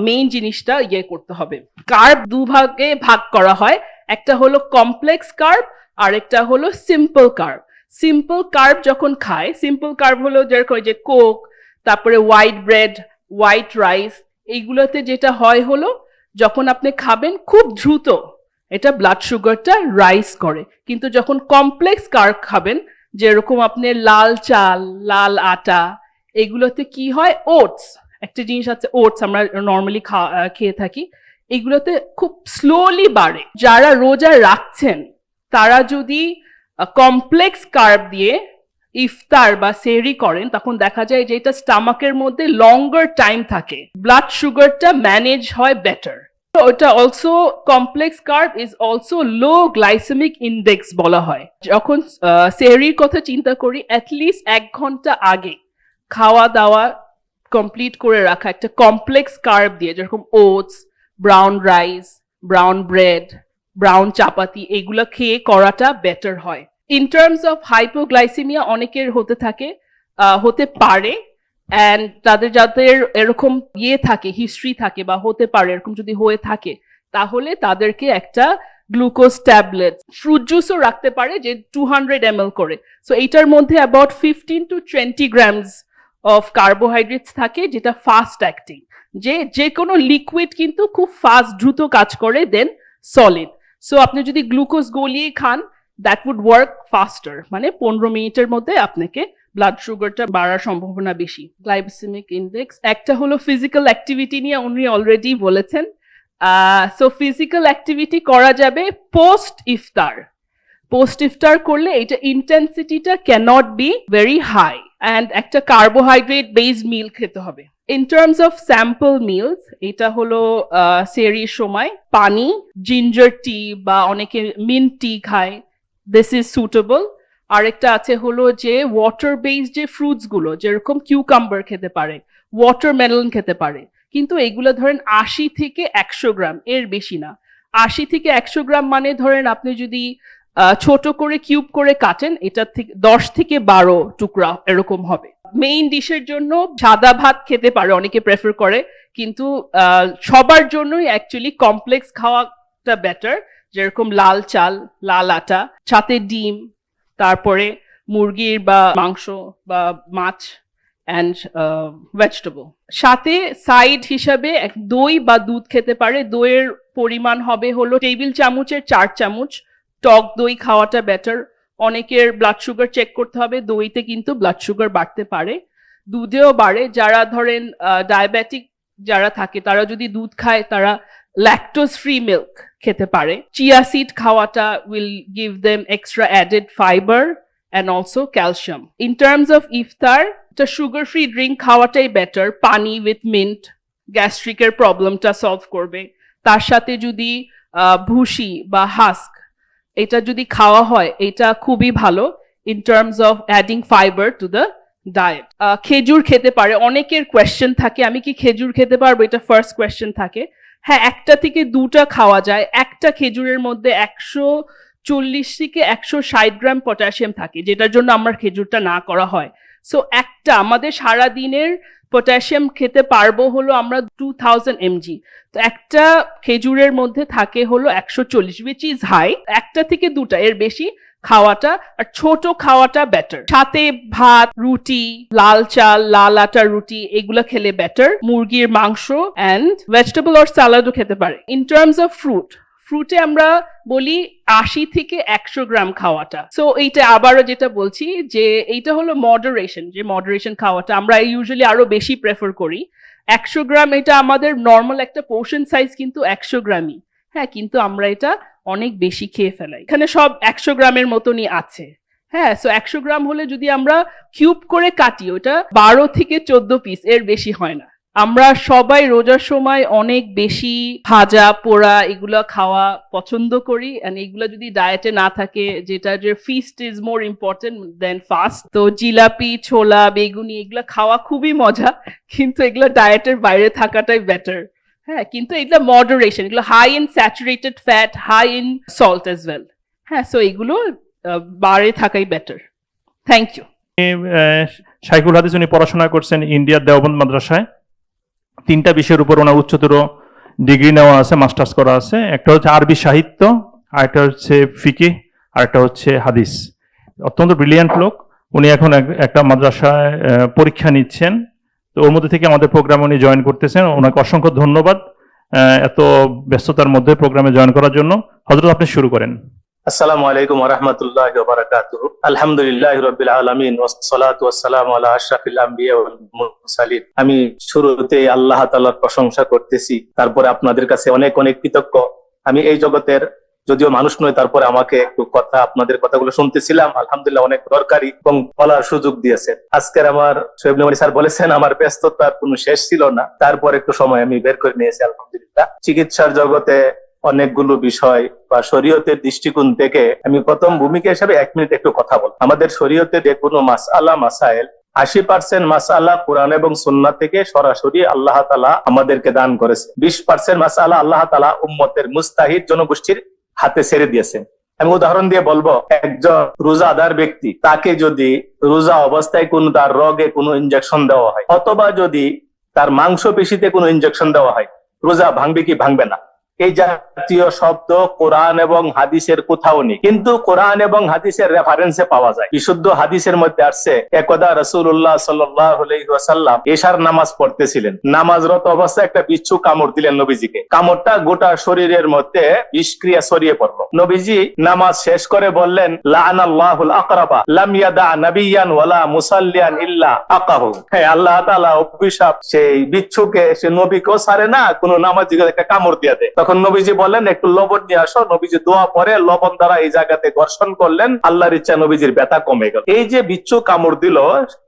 মেইন জিনিসটা করতে হবে। কার্ব দুভাগে ভাগ করা হয়, একটা হলো কমপ্লেক্স কার্ব আর একটা হলো সিম্পল কার্ব। সিম্পল কার্ব যখন খায়, সিম্পল কার্ব হলো যেরকম যে কোক, তারপরে হোয়াইট ব্রেড, হোয়াইট রাইস, এইগুলোতে যেটা হয় হলো যখন আপনি খাবেন খুব দ্রুত এটা ব্লাড সুগারটা রাইজ করে। কিন্তু যখন কমপ্লেক্স কার্ব খাবেন, যেরকম আপনি লাল চাল, লাল আটা, এগুলোতে কি হয়, ওটস, একটা জিনিস আছে ওটস, আমরা নর্মালি খেয়ে থাকি, এগুলোতে খুব স্লোলি বাড়ে। যারা রোজা রাখছেন তারা যদি কমপ্লেক্স কার্ব দিয়ে ইফতার বা সেহরি করেন, তখন দেখা যায় যে এটা স্টামাকের মধ্যে লঙ্গার টাইম থাকে, ব্লাড সুগারটা ম্যানেজ হয় বেটার। ওটা also complex carb is also low glycemic index বলা হয়। যখন সেহরির কথা চিন্তা করি, অ্যাটলিস্ট 1 ঘন্টা আগে খাওয়া দাওয়া কমপ্লিট করে রাখা একটা কমপ্লেক্স কার্ব দিয়ে, যেরকম oats, brown rice, brown bread, brown চাপাতি, এগুলো খেয়ে করাটা বেটার হয়। ইন টার্মস অফ হাইপোগ্লাইসেমিয়া অনেকের হতে পারে, অ্যান্ড যাদের এরকম থাকে, হিস্ট্রি থাকে বা হতে পারে, এরকম যদি হয়ে থাকে তাহলে তাদেরকে একটা গ্লুকোজ ট্যাবলেট, ফ্রুট জুসও রাখতে পারে, যে 200 ml করে। সো এইটার মধ্যে about 15 to 20 grams of carbohydrates থাকে, যেটা ফাস্ট অ্যাক্টিং, যে কোনো লিকুইড কিন্তু খুব ফাস্ট দ্রুত কাজ করে দেন সলিড। সো আপনি যদি গ্লুকোজ গলিয়ে খান, দ্যাট উড ওয়ার্ক ফাস্টার, মানে 15 মিনিটের মধ্যে আপনাকে ব্লাড সুগারটা বাড়ার সম্ভাবনা বেশি। গ্লাইসেমিক ইন্ডেক্স, একটা হলো ফিজিক্যাল অ্যাক্টিভিটি নিয়ে উনি অলরেডি বলেছেন। সো ফিজিক্যাল অ্যাক্টিভিটি করা যাবে পোস্ট ইফতার করলে এটা ইন্টেন্সিটিটা cannot be very high, and একটা কার্বোহাইড্রেট বেসড মিল খেতে হবে। In terms of sample meals, এটা হলো সেহরির সময় পানি, জিঞ্জার টি বা অনেকে মিন্ট টি খায়, দিস ইজ সুটেবল। আরেকটা আছে হলো যে ওয়াটার বেসড যে ফ্রুটস গুলো, যেরকম কিউকাম্বার খেতে পারে, ওয়াটারমেলন খেতে পারে, কিন্তু এগুলো ধরেন 80 থেকে 100 গ্রাম, এর বেশি না। 80 থেকে 100 গ্রাম মানে ধরেন আপনি যদি ছোট করে কিউব করে কাটেন, এটা থেকে 10 থেকে 12 টুকরা এরকম হবে। মেইন ডিশের জন্য সাদা ভাত খেতে পারে, অনেকে প্রেফার করে, কিন্তু সবার জন্যই অ্যাকচুয়ালি কমপ্লেক্স খাওয়াটা বেটার, যেরকম লাল চাল, লাল আটা, সাথে ডিম, তারপরে মুরগির বা মাংস বা মাছ অ্যান্ড ভেজিটেবল। সাথে সাইড হিসাবে দই বা দুধ খেতে পারে। দইয়ের পরিমাণ হবে হলো টেবিল চামচের 4 চামচ। টক দই খাওয়াটা বেটার। অনেকের ব্লাড সুগার চেক করতে হবে, দইতে কিন্তু ব্লাড সুগার বাড়তে পারে, দুধেও বাড়ে। যারা ধরেন ডায়াবেটিক যারা থাকে তারা যদি দুধ খায় তারা ল্যাকটোজ ফ্রি মিল্ক খেতে পারে। চিয়া সিড খাওয়াটা will give them extra added fibre and also calcium. In terms of iftar, sugar free drink খাওয়াটাই বেটার। পানি উইথ মিন্ট গ্যাস্ট্রিকের প্রবলেমটা সলভ করবে। তার সাথে যদি ভুসি বা হাস্ক এটা যদি খাওয়া হয় এটা খুবই ভালো in terms of adding fibre to the diet. খেজুর খেতে পারে। অনেকের কোয়েশ্চেন থাকে আমি কি খেজুর খেতে পারবো, এটা ফার্স্ট কোয়েশ্চেন থাকে। হ্যাঁ, 1 থেকে 2টা খাওয়া যায়। একটা খেজুরের মধ্যে 140 থেকে 160 গ্রাম পটাশিয়াম থাকে, যেটার জন্য আমার খেজুরটা না করা হয়। সো একটা আমাদের সারা দিনের পটাশিয়াম খেতে পারবো হলো আমরা 2000 mg। তো একটা খেজুরের মধ্যে থাকে হলো 140, উইচ ইজ হাই। 1 থেকে 2টা, এর বেশি খাওয়াটা আর ছোট খাওয়াটা বেটার। সাথে ভাত, রুটি, লাল চাল, লাল আটার রুটি এগুলা খেলে বেটার। মুরগির মাংস অ্যান্ড ভেজিটেবল অর স্যালাডও খেতে পারে। ইন টার্মস অফ ফ্রুটে আমরা বলি 80 থেকে 100 গ্রাম খাওয়াটা। সো এইটা আবারও যেটা বলছি যে এইটা হলো মডারেশন খাওয়াটা আমরা ইউজুয়ালি আরো বেশি প্রেফার করি। 100 গ্রাম এটা আমাদের নর্মাল একটা পোর্শন সাইজ কিন্তু 100 গ্রামই। হ্যাঁ, কিন্তু আমরা এটা অনেক বেশি খেয়ে ফেলাই। এখানে সব 100 গ্রামের মতনই আছে। হ্যাঁ, সো 100 গ্রাম হলে যদি আমরা কিউব করে কাটি ওটা 12 থেকে 14 পিস, এর বেশি হয় না। আমরা সবাই রোজার সময় অনেক বেশি ভাজা পোড়া এগুলো খাওয়া পছন্দ করি, এন্ড এগুলো যদি ডায়েটে না থাকে, যেটা যে feast is more important than fast. তো জিলাপি, ছোলা, বেগুনি এগুলো খাওয়া খুবই মজা, কিন্তু এগুলো ডায়েটের বাইরে থাকাটাই বেটার। হ্যাঁ, কিন্তু এগুলো মডারেশন, এগুলো high in saturated fat, high in salt as well. হ্যাঁ, সো এগুলো বাইরে থাকাই বেটার। Thank you. শাইখুল হাদিস উনি পড়াশোনা করছেন ইন্ডিয়ার দেওবন্দ মাদ্রাসায়। 3টা বিষয়ের উপর ওনার উচ্চতর ডিগ্রি নেওয়া আছে, মাস্টার্স করা আছে। একটা হচ্ছে আরবি সাহিত্য, আরেকটা হচ্ছে ফিকিহ, আরেকটা হচ্ছে হাদিস। অত্যন্ত ব্রিলিয়ান্ট লোক। উনি এখন একটা মাদ্রাসায় পরীক্ষা নিচ্ছেন। তো ওর মধ্যে থেকে আমাদের প্রোগ্রামে উনি জয়েন করতেছেন। ওনাকে অসংখ্য ধন্যবাদ এত ব্যস্ততার মধ্যে প্রোগ্রামে জয়েন করার জন্য। হযরত, আপনি শুরু করেন। আসসালামু আলাইকুম ওয়া রাহমাতুল্লাহি ওয়া বারাকাতুহু। আলহামদুলিল্লাহি রাব্বিল আলামিন ওয়াস সালাতু ওয়াস সালামু আলা আশরাফিল আমবিয়া ওয়াল মুরসালিন। আমি শুরুতে আল্লাহ তাআলার প্রশংসা করতেছি, তারপরে আপনাদের কাছে অনেক অনেক কৃতজ্ঞ। আমি এই জগতের যদিও মানুষ নয়, তারপরে আমাকে একটু আপনাদের কথাগুলো শুনতেছিলাম। আলহামদুলিল্লাহ, অনেক দরকারি এবং বলার সুযোগ দিয়েছেন। আজকের আমার শোয়েব নোমানী স্যার বলেছেন আমার ব্যস্ততার কোনো শেষ ছিল না, তারপর একটু সময় আমি বের করে নিয়েছি আলহামদুলিল্লাহ। চিকিৎসার জগতে অনেকগুলো বিষয় বা শরীয়তের দৃষ্টিকোণ থেকে আমি প্রথম ভূমিকা হিসেবে 1 মিনিট একটু কথা বল। আমাদের শরীয়তে যে কোনো মাসাইল 80% মাসালা কোরআন এবং সুন্নাহ থেকে সরাসরি আল্লাহ তাআলা আমাদেরকে দান করেছে। 20% মাসালা আল্লাহ তাআলা উম্মতের মুস্তাহিদ জনগোষ্ঠীর হাতে ছেড়ে দিয়েছেন। আমি উদাহরণ দিয়ে বলবো, একজন রোজাদার ব্যক্তি, তাকে যদি রোজা অবস্থায় কোন তার রোগে কোনো ইনজেকশন দেওয়া হয়, অথবা যদি তার মাংসপেশিতে কোনো ইনজেকশন দেওয়া হয়, রোজা ভাঙবে কি ভাঙবে না? এই জাতীয় শব্দ কোরআন এবং হাদিসের কোথাও নেই, কিন্তু কোরআন এবং হাদিসের রেফারেন্সে পাওয়া যায়। বিশুদ্ধ হাদিসের মধ্যে আসছে, একদা রাসূলুল্লাহ সাল্লাল্লাহু আলাইহি ওয়াসাল্লাম এশার নামাজ পড়তেছিলেন। নামাজরত অবস্থায় একটা বিচ্ছু কামড় দিলেন নবীজিকে। কামড়টা গোটা শরীরের মধ্যে বিষক্রিয়া ছড়িয়ে পড়লো। নবীজি নামাজ শেষ করে বললেন, লাআনাল্লাহুল আকরাবা লাম ইয়াদা নাবিয়ান ওয়ালা মুসাল্লিয়ান ইল্লা আকাহু। হ্যাঁ, আল্লাহ তাআলা অভিশাপ সেই বিচ্ছুকে, সে নবীকেও ছাড়ে না, কোন নামাজিকে একটা কামড় দিয়ে দেয়। তখন নবীজি বললেন, একটু লবণ নিয়ে আসো। নবীজি দোয়া পরে লবণ দ্বারা এই জায়গাতে ঘর্ষণ করলেন, আল্লাহর ইচ্ছা নবীজির ব্যথা কমে গেল। এই যে বিচ্ছু কামড় দিল,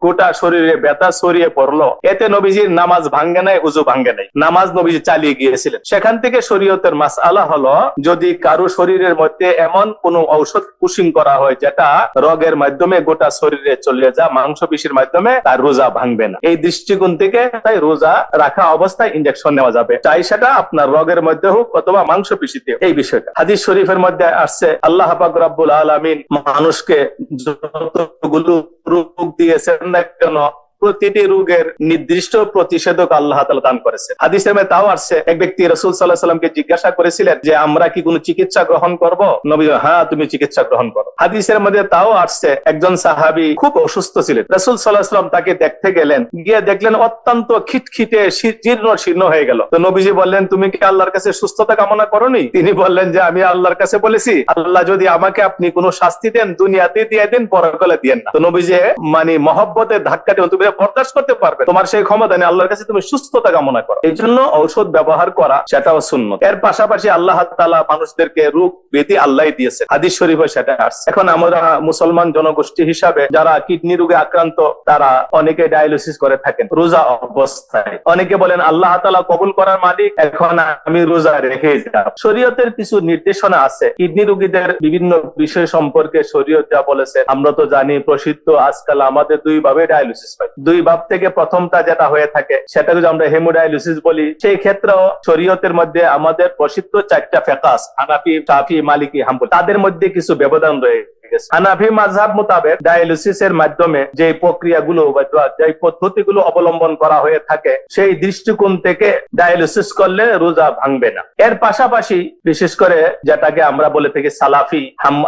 গোটা শরীরে ব্যথা ছড়িয়ে পড়লো, এতে নবীজির নামাজ ভাঙ্গে নাই, উযু ভাঙ্গে নাই, নামাজ নবীজি চালিয়ে গিয়েছিলেন। সেখান থেকে শরীয়তের মাসআলা হলো, যদি কারো শরীরের মধ্যে এমন কোন ঔষধ পুশিং করা হয় যেটা রোগের মাধ্যমে গোটা শরীরে চলে যায়, মাংসপেশির মাধ্যমে, তার রোজা ভাঙবে না। এই দৃষ্টিকোণ থেকে তাই রোজা রাখা অবস্থায় ইনজেকশন নেওয়া যাবে, চাই সেটা আপনার রোগের মধ্যে হোক অথবা মাংসপেশিতে। এই বিষয়টা হাদিস শরীফের মধ্যে আসছে, আল্লাহ পাক রব্বুল আলামিন মানুষকে যতগুলো রূপ দিয়েছেন না কেন, প্রতিটি রোগের নির্দিষ্ট প্রতিষেধক আল্লাহ তাআলা দান করেছে। হাদিসের মধ্যে তাও আসছে, এক ব্যক্তি রাসূল সাল্লাল্লাহু আলাইহি সাল্লামকে জিজ্ঞাসা করেছিলেন যে আমরা কি কোনো চিকিৎসা গ্রহণ করব? নবী, হ্যাঁ তুমি চিকিৎসা গ্রহণ করো। হাদিসের মধ্যে তাও আসছে, একজন সাহাবী খুব অসুস্থ ছিলেন, রাসূল সাল্লাল্লাহু আলাইহি সাল্লাম তাকে দেখতে গেলেন, গিয়ে দেখলেন অত্যন্ত খিটখিটে জীর্ণ শীর্ণ হয়ে গেল। তো নবীজি বললেন, তুমি কি আল্লাহর কাছে সুস্থতা কামনা করোনি? তিনি বললেন যে আমি আল্লাহর কাছে বলেছি, আল্লাহ যদি আমাকে আপনি কোনো শাস্তি দেন দুনিয়াতে দিয়ে দেন, পরকালে দিয়েন না। তো নবীজি মানে মহব্বতে ধাক্কা দিয়ে, তুমি বরদাস্ত করতে পারবে, তোমার সেই ক্ষমতা নেই, আল্লাহর কাছে তুমি সুস্থতা কামনা করো। এই জন্য ঔষধ ব্যবহার করা সেটাও সুন্নত। এর পাশাপাশি আল্লাহ তাআলা মানুষদেরকে রোগ ব্যাধি আল্লাহই দিয়েছে, হাদিস শরীফে সেটা আসছে। এখন আমরা মুসলমান জনগোষ্ঠী হিসাবে যারা কিডনি রোগে আক্রান্ত, তারা অনেকে ডায়ালিসিস করে থাকেন রোজা অবস্থায়। অনেকে বলেন আল্লাহ তাআলা কবুল করার মালিক, এখন আমি রোজা রেখে যাব। শরীয়তের কিছু নির্দেশনা আছে কিডনি রোগীদের বিভিন্ন বিষয় সম্পর্কে। শরীয়ত যা বলেছে আমরা তো জানি, প্রসিদ্ধ আজকাল আমাদের দুই ভাবে ডায়ালিসিস হয়। দুই ভাব থেকে প্রথমটা যেটা হয়ে থাকে সেটা যদি আমরা হেমোডায়ালিসিস বলি, সেই ক্ষেত্রেও শরীয়তের মধ্যে আমাদের প্রসিদ্ধ 4টা ফিকহ, হানাফি, শাফি, মালিকি, হাম্বলি, তাদের মধ্যে কিছু ব্যবধান রয়েছে। হানাফি মাযহাব মোতাবেক ডায়ালিসিসের মাধ্যমে যে প্রক্রিয়াগুলো বা যে পদ্ধতিগুলো অবলম্বন করা হয়ে থাকে, সেই দৃষ্টিকোণ থেকে ডায়ালিসিস করলে রোজা ভাঙবে না। এর পাশাপাশি বিশেষ করে যেটাকে আমরা বলে থাকি সালাফি,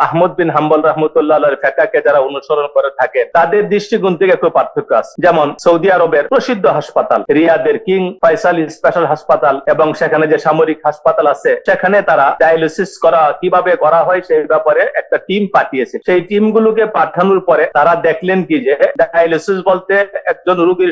আহমদ বিন হাম্বল রাহমাতুল্লাহ আলাইহির ফিকহকে যারা অনুসরণ করে থাকেন, তাদের দৃষ্টিকোণ থেকে একটু পার্থক্য আছে। যেমন সৌদি আরবের প্রসিদ্ধ হাসপাতাল রিয়াদের কিং ফয়সাল স্পেশাল হাসপাতাল এবং সেখানে যে সামরিক হাসপাতাল আছে, সেখানে তারা ডায়ালিসিস করা কিভাবে করা হয় সেই ব্যাপারে একটা টিম পাঠিয়েছে। সেই টিমগুলোকে পাঠানোর পরে তারা দেখলেন কি যে ডায়ালিসিস বলতে একজন রোগীর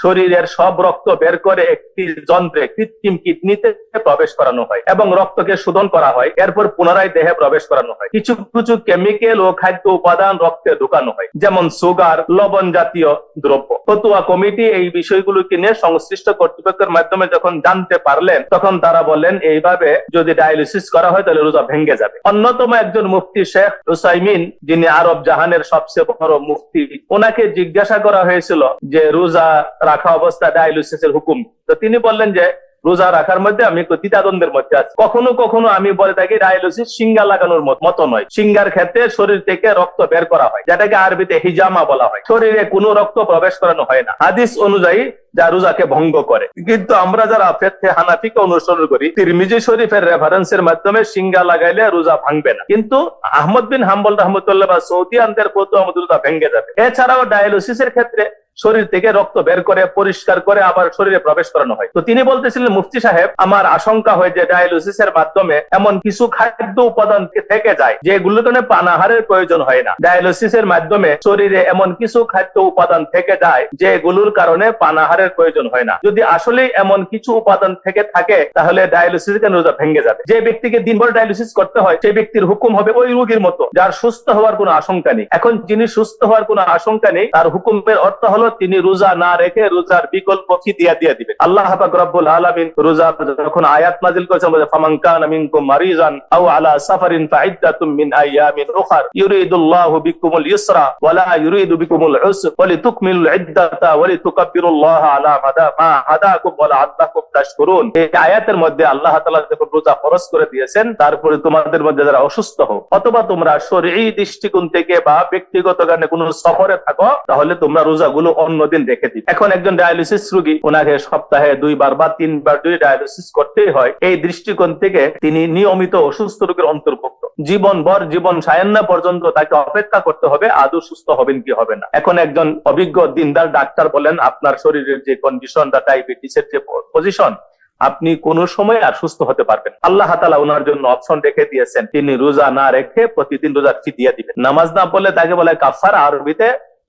শরীরের সব রক্ত বের করে একটি যন্ত্রে, কৃত্রিম কিডনিতে প্রবেশ করানো হয় এবং রক্তকে শোধন করা হয়, এরপর পুনরায় দেহে প্রবেশ করানো হয়। কিছু কিছু কেমিক্যাল ও খাদ্য উপাদান রক্তে ঢুকানো হয়, যেমন সুগার, লবণ জাতীয় দ্রব্য। ফতুয়া কমিটি এই বিষয়গুলোকে নিয়ে সংশ্লিষ্ট কর্তৃপক্ষের মাধ্যমে যখন জানতে পারলেন, তখন তারা বললেন এইভাবে যদি ডায়ালিসিস করা হয় তাহলে রোজা ভেঙে যাবে। অন্যতম একজন মুফতি শেখ উসাইমিন, যিনি আরব জাহানের সবচেয়ে বড় মুফতি, ওনাকে জিজ্ঞাসা করা হয়েছিল যে রোজা রাখা অবস্থা ডায়ালিসিসের হুকুম। তো তিনি বললেন যে রোজা রাখার মধ্যে আমি একটু দ্বিধাদ্বন্দ্বের মধ্যে আছি। কখনো কখনো আমি বলে থাকি ডায়ালিসিস সিঙ্গা লাগানোর মতো নয়। সিঙ্গার ক্ষেত্রে শরীর থেকে রক্ত বের করা হয়, যেটাকে আরবিতে হিজামা বলা হয়। শরীরে কোনো রক্ত প্রবেশ করানো হয় না হাদিস অনুযায়ী, যা রোজাকে ভঙ্গ করে। কিন্তু আমরা যারা ফিকহে হানাফিকে অনুসরণ করি, তিরমিজি শরীফের রেফারেন্সের মাধ্যমে সিঙ্গা লাগাইলে রোজা ভাঙবে না, কিন্তু আহমদ বিন হাম্বল রাহমাতুল্লাহ বা সৌদি আনদের প্রতি আমাদের রোজা ভেঙে যাবে। এছাড়াও ডায়ালিসিসের ক্ষেত্রে শরীর থেকে রক্ত বের করে পরিষ্কার করে আবার শরীরে প্রবেশ করানো হয়। তো তিনি বলতেছিলেন, মুফতি সাহেব, আমার আশঙ্কা হয় যে ডায়ালিসিসের মাধ্যমে এমন কিছু খাদ্য উপাদান থেকে যায় যেগুলোর কারণে পানাহারের প্রয়োজন হয় না। ডায়ালিসিসের মাধ্যমে শরীরে এমন কিছু খাদ্য উপাদান থেকে যায় যেগুলোর কারণে পানাহারের প্রয়োজন হয় না। যদি আসলে এমন কিছু উপাদান থেকে থাকে তাহলে ডায়ালিসিস কেন রোজা ভেঙে যাবে। যে ব্যক্তিকে দিনভর ডায়ালিসিস করতে হয় সেই ব্যক্তির হুকুম হবে ওই রোগীর মতো যার সুস্থ হওয়ার কোনো আশঙ্কা নেই। এখন যিনি সুস্থ হওয়ার কোনো আশঙ্কা নেই, তার হুকুমের অর্থ হলো তিনি রোজা না রেখে রোজার বিকল্প ফিদিয়া দিয়ে দিবেন। আল্লাহ পাক রব্বুল আলামিন রোজা যখন আয়াত নাযিল করেছেন, ফামান কানা মিনকুম মারিজান আও আলা সাফারিন ফাইদ্দাতুম মিন আইয়ামিন উখর ইউরিদুল্লাহু বিকুমুল ইসরা ওয়া লা ইউরিদু বিকুমুল উসর ওয়া লিতুকমিলুল ইদ্দাতা ওয়া লিতুকাব্বিরুল্লাহা আলা মা হাদাকুম ওয়া লাআল্লাকুম তাশকুরুন। এই আয়াতের মধ্যে আল্লাহ তাআলা যখন রোজা ফরজ করে দিয়েছেন, তারপরে তোমাদের মধ্যে যারা অসুস্থ হও অথবা তোমরা শরঈ দৃষ্টিকোণ থেকে বা ব্যক্তিগত কারণে কোনো সফরে থাকো, তাহলে তোমরা রোজাগুলো অন্যদিন রেখে দিবে। এখন একজন ডায়ালিসিস রোগী, ওনাকে সপ্তাহে 2 বার বা 3 বার যদি ডায়ালিসিস করতেই হয়, এই দৃষ্টিকোণ থেকে তিনি নিয়মিত অসুস্থ রোগের অন্তর্ভুক্ত। জীবনভর, জীবন সায়ান্না পর্যন্ত তাকে অপেক্ষা করতে হবে আদৌ সুস্থ হবেন কি হবে না। এখন একজন অভিজ্ঞ দিনদার ডাক্তার বলেন, আপনার শরীরের যে কন্ডিশন বা ডায়াবেটিসের যে পজিশন, আপনি কোন সময় আর সুস্থ হতে পারবেন। আল্লাহ তাআলা ওনার জন্য অপশন রেখে দিয়েছেন, তিনি রোজা না রেখে প্রতিদিন রোজা ফিদিয়া দিবেন। নামাজ না পড়লে তাকে বলে কাফারা আরবিতে,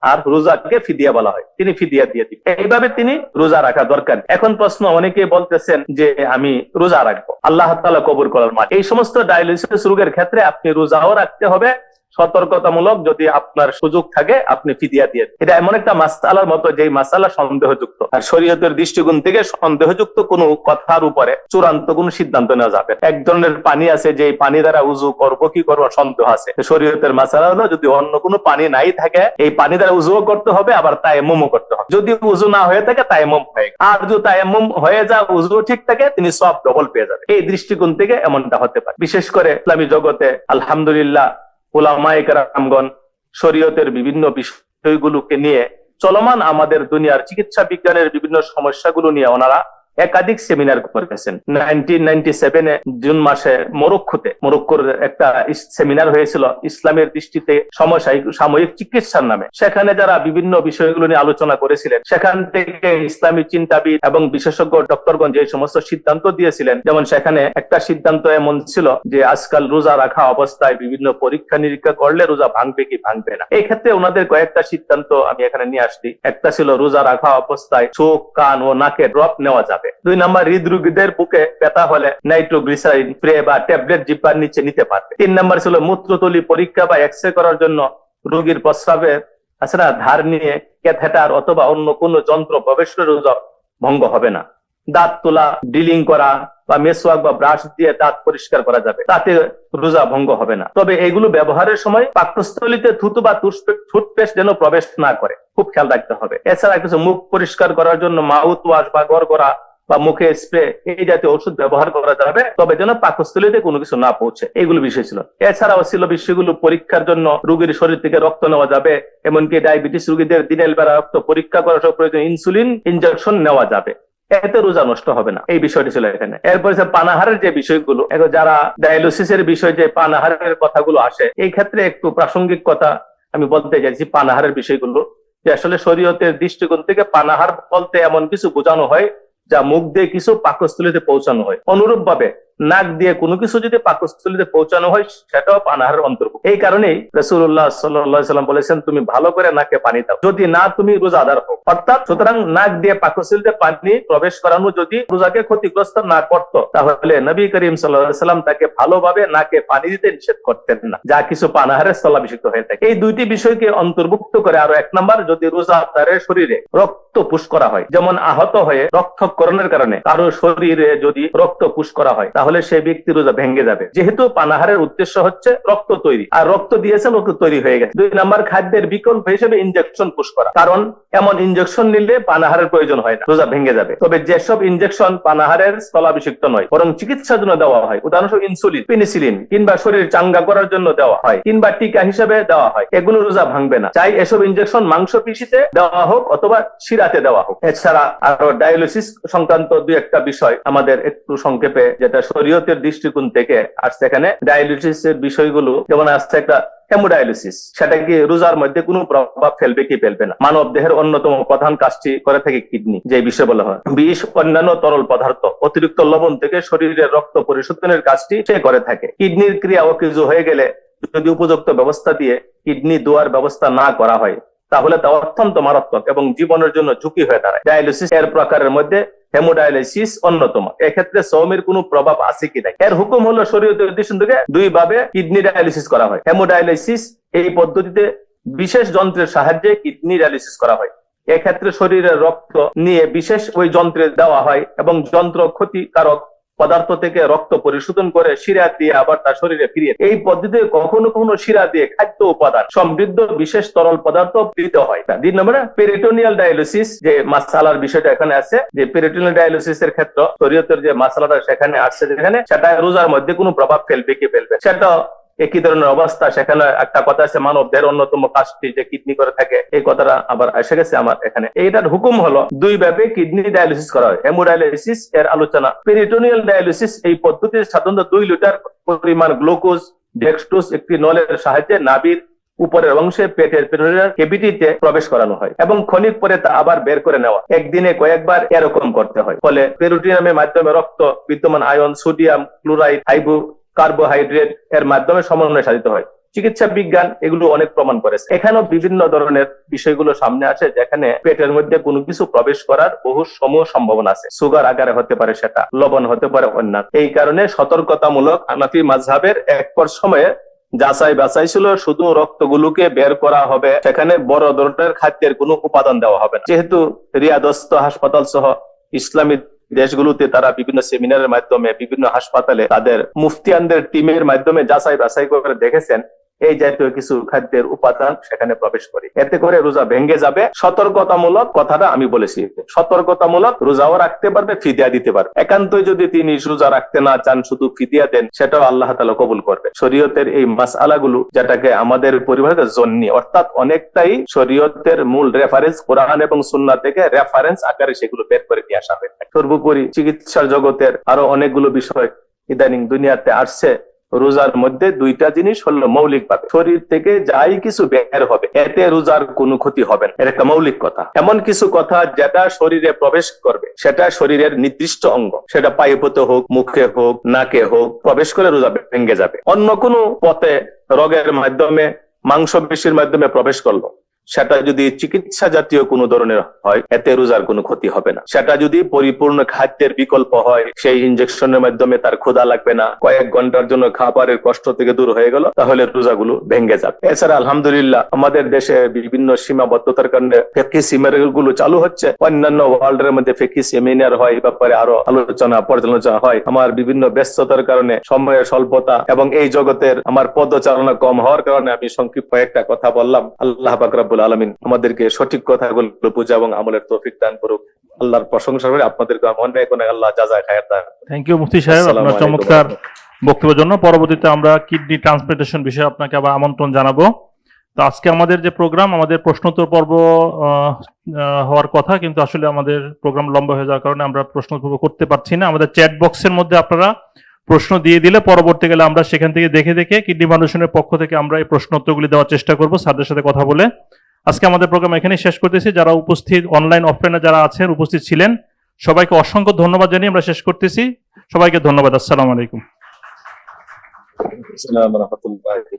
আর রোজাকে ফিদিয়া বলা হয়, তিনি ফিদিয়া দিয়ে দিবেন। এইভাবে তিনি রোজা রাখা দরকার। এখন প্রশ্ন, অনেকে বলতেছেন যে আমি রোজা রাখবো, আল্লাহ তাআলা কবুল করার মালিক। এই সমস্ত ডায়ালিসিস রোগের ক্ষেত্রে আপনি রোজাও রাখতে হবে, সতর্কতামূলক যদি আপনার সুযোগ থাকে আপনি ফিদিয়া দিয়ে। এটা এমন একটা মাসআলার মতো যে মাসআলা সন্দেহযুক্ত, আর শরীয়তের দৃষ্টিকোণ থেকে সন্দেহযুক্ত কোনো কথার উপরে চূড়ান্ত কোনো সিদ্ধান্ত নেওয়া যাবে। এক ধরনের পানি আছে, যে পানি দ্বারা উযু করব কি করব সন্দেহ আছে। শরীয়তের মাসআলা হলো, যদি অন্য কোনো পানি নাই থাকে, এই পানি দ্বারা উযুও করতে হবে, আবার তায়াম্মুমও করতে হবে। যদি উযু না হয়ে থাকে তায়াম্মুম হয়ে, আর যদি তায়াম্মুম হয়ে যায় উযু ঠিক থাকে, তিনি সওয়াব ডবল পেয়ে যাবে। এই দৃষ্টিকোণ থেকে এমনটা হতে পারে। বিশেষ করে ইসলামী জগতে আলহামদুলিল্লাহ উলামায়ে কেরামগণ শরীয়তের বিভিন্ন বিষয়গুলোকে নিয়ে চলমান আমাদের দুনিয়ার চিকিৎসা বিজ্ঞানের বিভিন্ন সমস্যাগুলো নিয়ে ওনারা একাধিক সেমিনার করেছেন। 1997 জুন মাসে মরক্কোর একটা সেমিনার হয়েছিল ইসলামের দৃষ্টিতে সাময়িক চিকিৎসার নামে। সেখানে যারা বিভিন্ন বিষয়গুলো নিয়ে আলোচনা করেছিলেন, সেখান থেকে ইসলামী চিন্তাবিদ এবং বিশেষজ্ঞ ডক্টরগণ যে সমস্ত সিদ্ধান্ত দিয়েছিলেন, যেমন সেখানে একটা সিদ্ধান্ত এমন ছিল যে আজকাল রোজা রাখা অবস্থায় বিভিন্ন পরীক্ষা নিরীক্ষা করলে রোজা ভাঙবে কি ভাঙবে না। এই ক্ষেত্রে ওনাদের কয়েকটা সিদ্ধান্ত আমি এখানে নিয়ে আসছি। একটা ছিল রোজা রাখা অবস্থায় চোখ, কান ও নাকের ড্রপ নেওয়া যাবে। 2 নম্বর, হৃদরোগীদের বুকে ব্যথা হলে নাইট্রোগ্লিসারিন স্প্রে বা ট্যাবলেট জিহ্বার নিচে নিতে পারবে। 3 নম্বর ছিল মূত্রথলি পরীক্ষা বা এক্সরে করার জন্য রোগীর প্রস্রাবের ধার নিয়ে ক্যাথেটার অথবা অন্য কোনো যন্ত্র প্রবেশ করে রোজা ভঙ্গ হবে না। দাঁত তোলা, ড্রিলিং করা বা মেসওয়াক বা ব্রাশ দিয়ে দাঁত পরিষ্কার করা যাবে, তাতে রোজা ভঙ্গ হবে না। তবে এগুলো ব্যবহারের সময় পাকস্থলীতে থুতু বা টুথপেস্ট যেন প্রবেশ না করে, খুব খেয়াল রাখতে হবে। এছাড়া কিছু মুখ পরিষ্কার করার জন্য মাউথ ওয়াশ বা গড়গড়া বা মুখে স্প্রে এই জাতীয় ওষুধ ব্যবহার করা যাবে, তবে যেন পাকস্থলীতে কোনো কিছু না পৌঁছে। এইগুলো বিষয় ছিল। এছাড়াও ছিল বিষয়গুলো পরীক্ষার জন্য রোগীর শরীর থেকে রক্ত নেওয়া যাবে, এমনকি ডায়াবেটিস রোগীদের দিনের বেলা রক্ত পরীক্ষা করার সব প্রয়োজন ইনসুলিন ইনজেকশন নেওয়া যাবে, এতে রোজা নষ্ট হবে না। এই বিষয়টি ছিল এখানে। এরপরে পানাহারের যে বিষয়গুলো, যারা ডায়ালিসিসের বিষয় যে পানাহারের কথাগুলো আসে, এই ক্ষেত্রে একটু প্রাসঙ্গিক কথা আমি বলতে চাইছি। পানাহারের বিষয়গুলো যে আসলে শরীয়তের দৃষ্টিকোণ থেকে পানাহার বলতে এমন কিছু বোঝানো হয় যা মুখ দিয়ে কিছু পাকস্থলীতে পৌঁছানো হয়। অনুরূপ ভাবে নাক দিয়ে কোনো কিছু যদি পাকস্থলীতে পৌঁছানো হয়, সেটাও পানাহারের অন্তর্ভুক্ত। এই কারণেই রাসূলুল্লাহ সাল্লাল্লাহু আলাইহি সাল্লাম বলেছেন, তুমি ভালো করে নাকে পানি দাও, যদি না তুমি রোজাদার হও। অর্থাৎ সুতরাং নাক দিয়ে পাকস্থলীতে পানি প্রবেশ করানো যদি রোজাকে ক্ষতিগ্রস্ত না করতো, তাহলে নবী করিম সাল্লাল্লাহু আলাইহি সাল্লাম তাকে ভালোভাবে নাকে পানি দিতে নিষেধ করতেন না, যা কিছু পানাহারের স্থলাভিষিক্ত হয়ে থাকে। এই দুইটি বিষয়কে অন্তর্ভুক্ত করে আরো 1 নম্বর, যদি রোজাদারের শরীরে রক্ত পুশ করা হয়, যেমন আহত হয়ে রক্তক্ষরণের কারণে কারো শরীরে যদি রক্ত পুশ করা হয়, তাহলে সেই ব্যক্তি রোজা ভেঙে যাবে। যেহেতু পানাহারের উদ্দেশ্য হচ্ছে রক্ত তৈরি, আর রক্ত দিয়েছেন, রক্ত তৈরি হয়ে গেছে। 2 নম্বর, খাদ্যের বিকল্প হিসেবে ইনজেকশন পুশ করা, কারণ এমন ইনজেকশন নিলে পানাহারের প্রয়োজন হয় না, রোজা ভেঙে যাবে। তবে যেসব ইনজেকশন পানাহারের স্থলাভিষিক্ত নয়, বরং চিকিৎসার জন্য দেওয়া হয়, উদাহরণস্বরূপ ইনসুলিন, পেনিসিলিন, কিংবা শরীর চাঙ্গা করার জন্য দেওয়া হয়, কিংবা টিকা হিসেবে দেওয়া হয়, এগুলো রোজা ভাঙবে না। চাই এসব ইনজেকশন মাংসপেশিতে দেওয়া হোক অথবা শিরাতে দেওয়া হোক। এছাড়া আরো ডায়ালিসিস সংক্রান্ত 2-1টা বিষয় আমাদের একটু সংক্ষেপে, যেটা শরীয়তের দৃষ্টিকোণ থেকে আসছে। এখানে ডায়ালিসিসের বিষয়গুলো যেমন আসছে একটা হেমোডায়ালিসিস, সেটা কি রোজার মধ্যে কোনো প্রভাব ফেলবে কি ফেলবে না। মানব দেহের অন্যতম প্রধান কাজটি করে থাকে কিডনি, যে বিষয় বলা হয় বিষ, অন্যান্য তরল পদার্থ, অতিরিক্ত লবণ থেকে শরীরের রক্ত পরিশোধনের কাজটি সে করে থাকে। কিডনির ক্রিয়া অকেজো হয়ে গেলে যদি উপযুক্ত ব্যবস্থা দিয়ে কিডনি দোয়ার ব্যবস্থা না করা হয়, তাহলে তা অত্যন্ত মারাত্মক এবং জীবনের জন্য ঝুঁকি হয়ে দাঁড়ায়। ডায়ালিসিস এর প্রকারের মধ্যে হেমোডায়ালিসিস অন্যতম। এক্ষেত্রে সওমের কোনো প্রভাব আছে কি নাই, এর হুকুম হলো শরীয়তের দৃষ্টি থেকে 2 ভাবে কিডনি ডায়ালিসিস করা হয়। হেমোডায়ালিসিস এই পদ্ধতিতে বিশেষ যন্ত্রের সাহায্যে কিডনি ডায়ালিসিস করা হয়। এক্ষেত্রে শরীরের রক্ত নিয়ে বিশেষ ওই যন্ত্রে দেওয়া হয় এবং যন্ত্র ক্ষতিকারক পদার্থ থেকে রক্ত পরিশোধন করে শিরা দিয়ে আবার তার শরীরে ফিরিয়ে। এই পদ্ধতিতে কখনো কখনো শিরা দিয়ে খাদ্য উপাদান সমৃদ্ধ বিশেষ তরল পদার্থ দিতে হয়। 2 নম্বরে পেরিটোনিয়াল ডায়ালিসিস, যে মাসালার বিষয়টা এখানে আছে, যে পেরিটোনিয়াল ডায়ালিসিস এর ক্ষেত্রে শরীয়তের যে মাসালাটা সেখানে আসছে, যেখানে সেটা রোজার মধ্যে কোনো প্রভাব ফেলবে কি ফেলবে, সেটা একই ধরনের অবস্থা। সেখানে একটা কথা আছে, মানব দেহের অন্যতম কাজটি যে কিডনি করে থাকে, এই কথাটা আবার এসে গেছে আমার এখানে। এইটার হুকুম হলো 2 ভাবে কিডনি ডায়ালিসিস করা হয়। হেমোডায়ালিসিস এর আলোচনা। পেরিটোনিয়াল ডায়ালিসিস এই পদ্ধতিতে সাধারণত 2 লিটার পরিমাণ গ্লুকোজ ডেক্সট্রোজ একটি নলের সাহায্যে নাভির উপরের অংশে পেটের পেরিটোনিয়াল ক্যাভিটিতে প্রবেশ করানো হয় এবং ক্ষণিক পরে তা আবার বের করে নেওয়া। একদিনে কয়েকবার এরকম করতে হয়। ফলে পেরিটোনিয়ামের মাধ্যমে রক্ত বিদ্যমান আয়ন, সোডিয়াম ক্লোরাইড, কার্বোহাইড্রেট এর মাধ্যমে সমন্বয় সাধিত হয়। চিকিৎসা বিজ্ঞান এগুলো অনেক প্রমাণ করেছে। এখানেও বিভিন্ন ধরনের বিষয়গুলো সামনে আছে, যেখানে পেটের মধ্যে কোনো কিছু প্রবেশ করার বহু সমূহ সম্ভাবনা আছে। সুগার আকারে হতে পারে, সেটা লবণ হতে পারে, অন্যান্য। এই কারণে সতর্কতামূলক হানাফি মাযহাবের একপর সময়ে যাচাই বাছাই ছিল, শুধু রক্তগুলোকে বের করা হবে, সেখানে বড় ধরনের খাদ্যের কোনো উপাদান দেওয়া হবে না। যেহেতু রিয়াদস্থ হাসপাতাল সহ ইসলামী দেশগুলোতে তারা বিভিন্ন সেমিনারের মাধ্যমে বিভিন্ন হাসপাতালে তাদের মুফতিয়ানদের টিমের মাধ্যমে যাচাই বাছাই করে দেখেছেন এই জাতীয় কিছু খাদ্যের উপাদান সেখানে প্রবেশ করে, এতে করে রোজা ভেঙে যাবে। সতর্কতামূলক কথাটা আমি বলেছি, সতর্কতামূলক রোজাও রাখতে পারবে, ফিদিয়া দিতে পারবে। একান্তই যদি তিনি রোজা রাখতে না চান, শুধু ফিদিয়া দেন, সেটাও আল্লাহ তাআলা কবুল করবে। শরীয়তের এই মাসআলাগুলো যেটাকে আমাদের পরিবারের জন্য, অর্থাৎ অনেকটাই শরীয়তের মূল রেফারেন্স কোরআন এবং সুন্নাহ থেকে রেফারেন্স আকারে সেগুলো বের করে দিয়ে আসা হয়ে থাকে। সর্বোপরি চিকিৎসার জগতের আরো অনেকগুলো বিষয় ইদানিং দুনিয়াতে আসছে। রোজার মধ্যে দুইটা জিনিস হলো মৌলিক ভাবে, শরীর থেকে যাই কিছু বের হবে এতে রোজার কোনো ক্ষতি হবে না, এর একটা মৌলিক কথা। এমন কিছু কথা যেটা শরীরে প্রবেশ করবে, সেটা শরীরের নির্দিষ্ট অঙ্গ, সেটা পায়ে পথে হোক, মুখে হোক, নাকে হোক, প্রবেশ করে রোজা ভেঙে যাবে। অন্য কোনো পথে রোগের মাধ্যমে, মাংসপেশির মাধ্যমে প্রবেশ করলো, সেটা যদি চিকিৎসা জাতীয় কোনো ধরনের হয় এতে রোজার কোনো ক্ষতি হবে না। সেটা যদি পরিপূর্ণ খাদ্যের বিকল্প হয়, সেই ইনজেকশনের মাধ্যমে তার ক্ষুধা লাগবে না, কয়েক ঘন্টার জন্য খাবারের কষ্ট থেকে দূর হয়ে গেল, তাহলে রোজাগুলো ভেঙে যাবে। এছাড়া আলহামদুলিল্লাহ আমাদের দেশে বিভিন্ন সীমাবদ্ধতার কারণে ফিকহি সেমিনার গুলো চালু হচ্ছে। অন্যান্য ওয়ার্ল্ডের মধ্যে ফিকহি সেমিনার হয়, এই ব্যাপারে আরো আলোচনা পর্যালোচনা হয়। আমার বিভিন্ন ব্যস্ততার কারণে, সময়ের স্বল্পতা এবং এই জগতের আমার পদচারণা কম হওয়ার কারণে আমি সংক্ষিপ্ত একটা কথা বললাম। আল্লাহ পাক রব্বুল আলামিন আমাদেরকে সঠিক কথাগুলো বুঝা এবং আমলের তৌফিক দান করুক। আল্লাহর প্রশংসা করে আপনাদেরকে অনেক অনেক আল্লাহ জাযা খায়ের দান। থ্যাংক ইউ মুফতি সাহেব আসসালামু আপনার আলাইকুম। চমৎকার বক্তব্যের জন্য। পরবর্তীতে আমরা কিডনি ট্রান্সপ্লান্টেশন বিষয়ে আপনাকে আবার আমন্ত্রণ জানাবো। তো আজকে আমাদের যে প্রোগ্রাম, আমাদের প্রশ্নোত্তর পর্ব হওয়ার কথা, কিন্তু আসলে আমাদের প্রোগ্রাম লম্বা হয়ে যাওয়ার কারণে আমরা প্রশ্নোত্তর করতে পারছি না। আমাদের চ্যাট বক্সের মধ্যে আপনারা প্রশ্ন দিয়ে দিলে পরবর্তীকালে আমরা সেখান থেকে দেখে দেখে কিডনি ফাউন্ডেশনের পক্ষ থেকে আমরা এই প্রশ্নোত্তরগুলি দেওয়ার চেষ্টা করবো স্যারদের সাথে কথা বলে। আজকে আমাদের প্রোগ্রাম এখানেই শেষ করতেছি। যারা উপস্থিত, অনলাইন অফলাইনে যারা আছেন, উপস্থিত ছিলেন, সবাইকে অসংখ্য ধন্যবাদ জানিয়ে আমরা শেষ করতেছি। সবাইকে ধন্যবাদ। আসসালামু আলাইকুম। আসসালামু আলাইকুম ওয়া রাহমাতুল্লাহি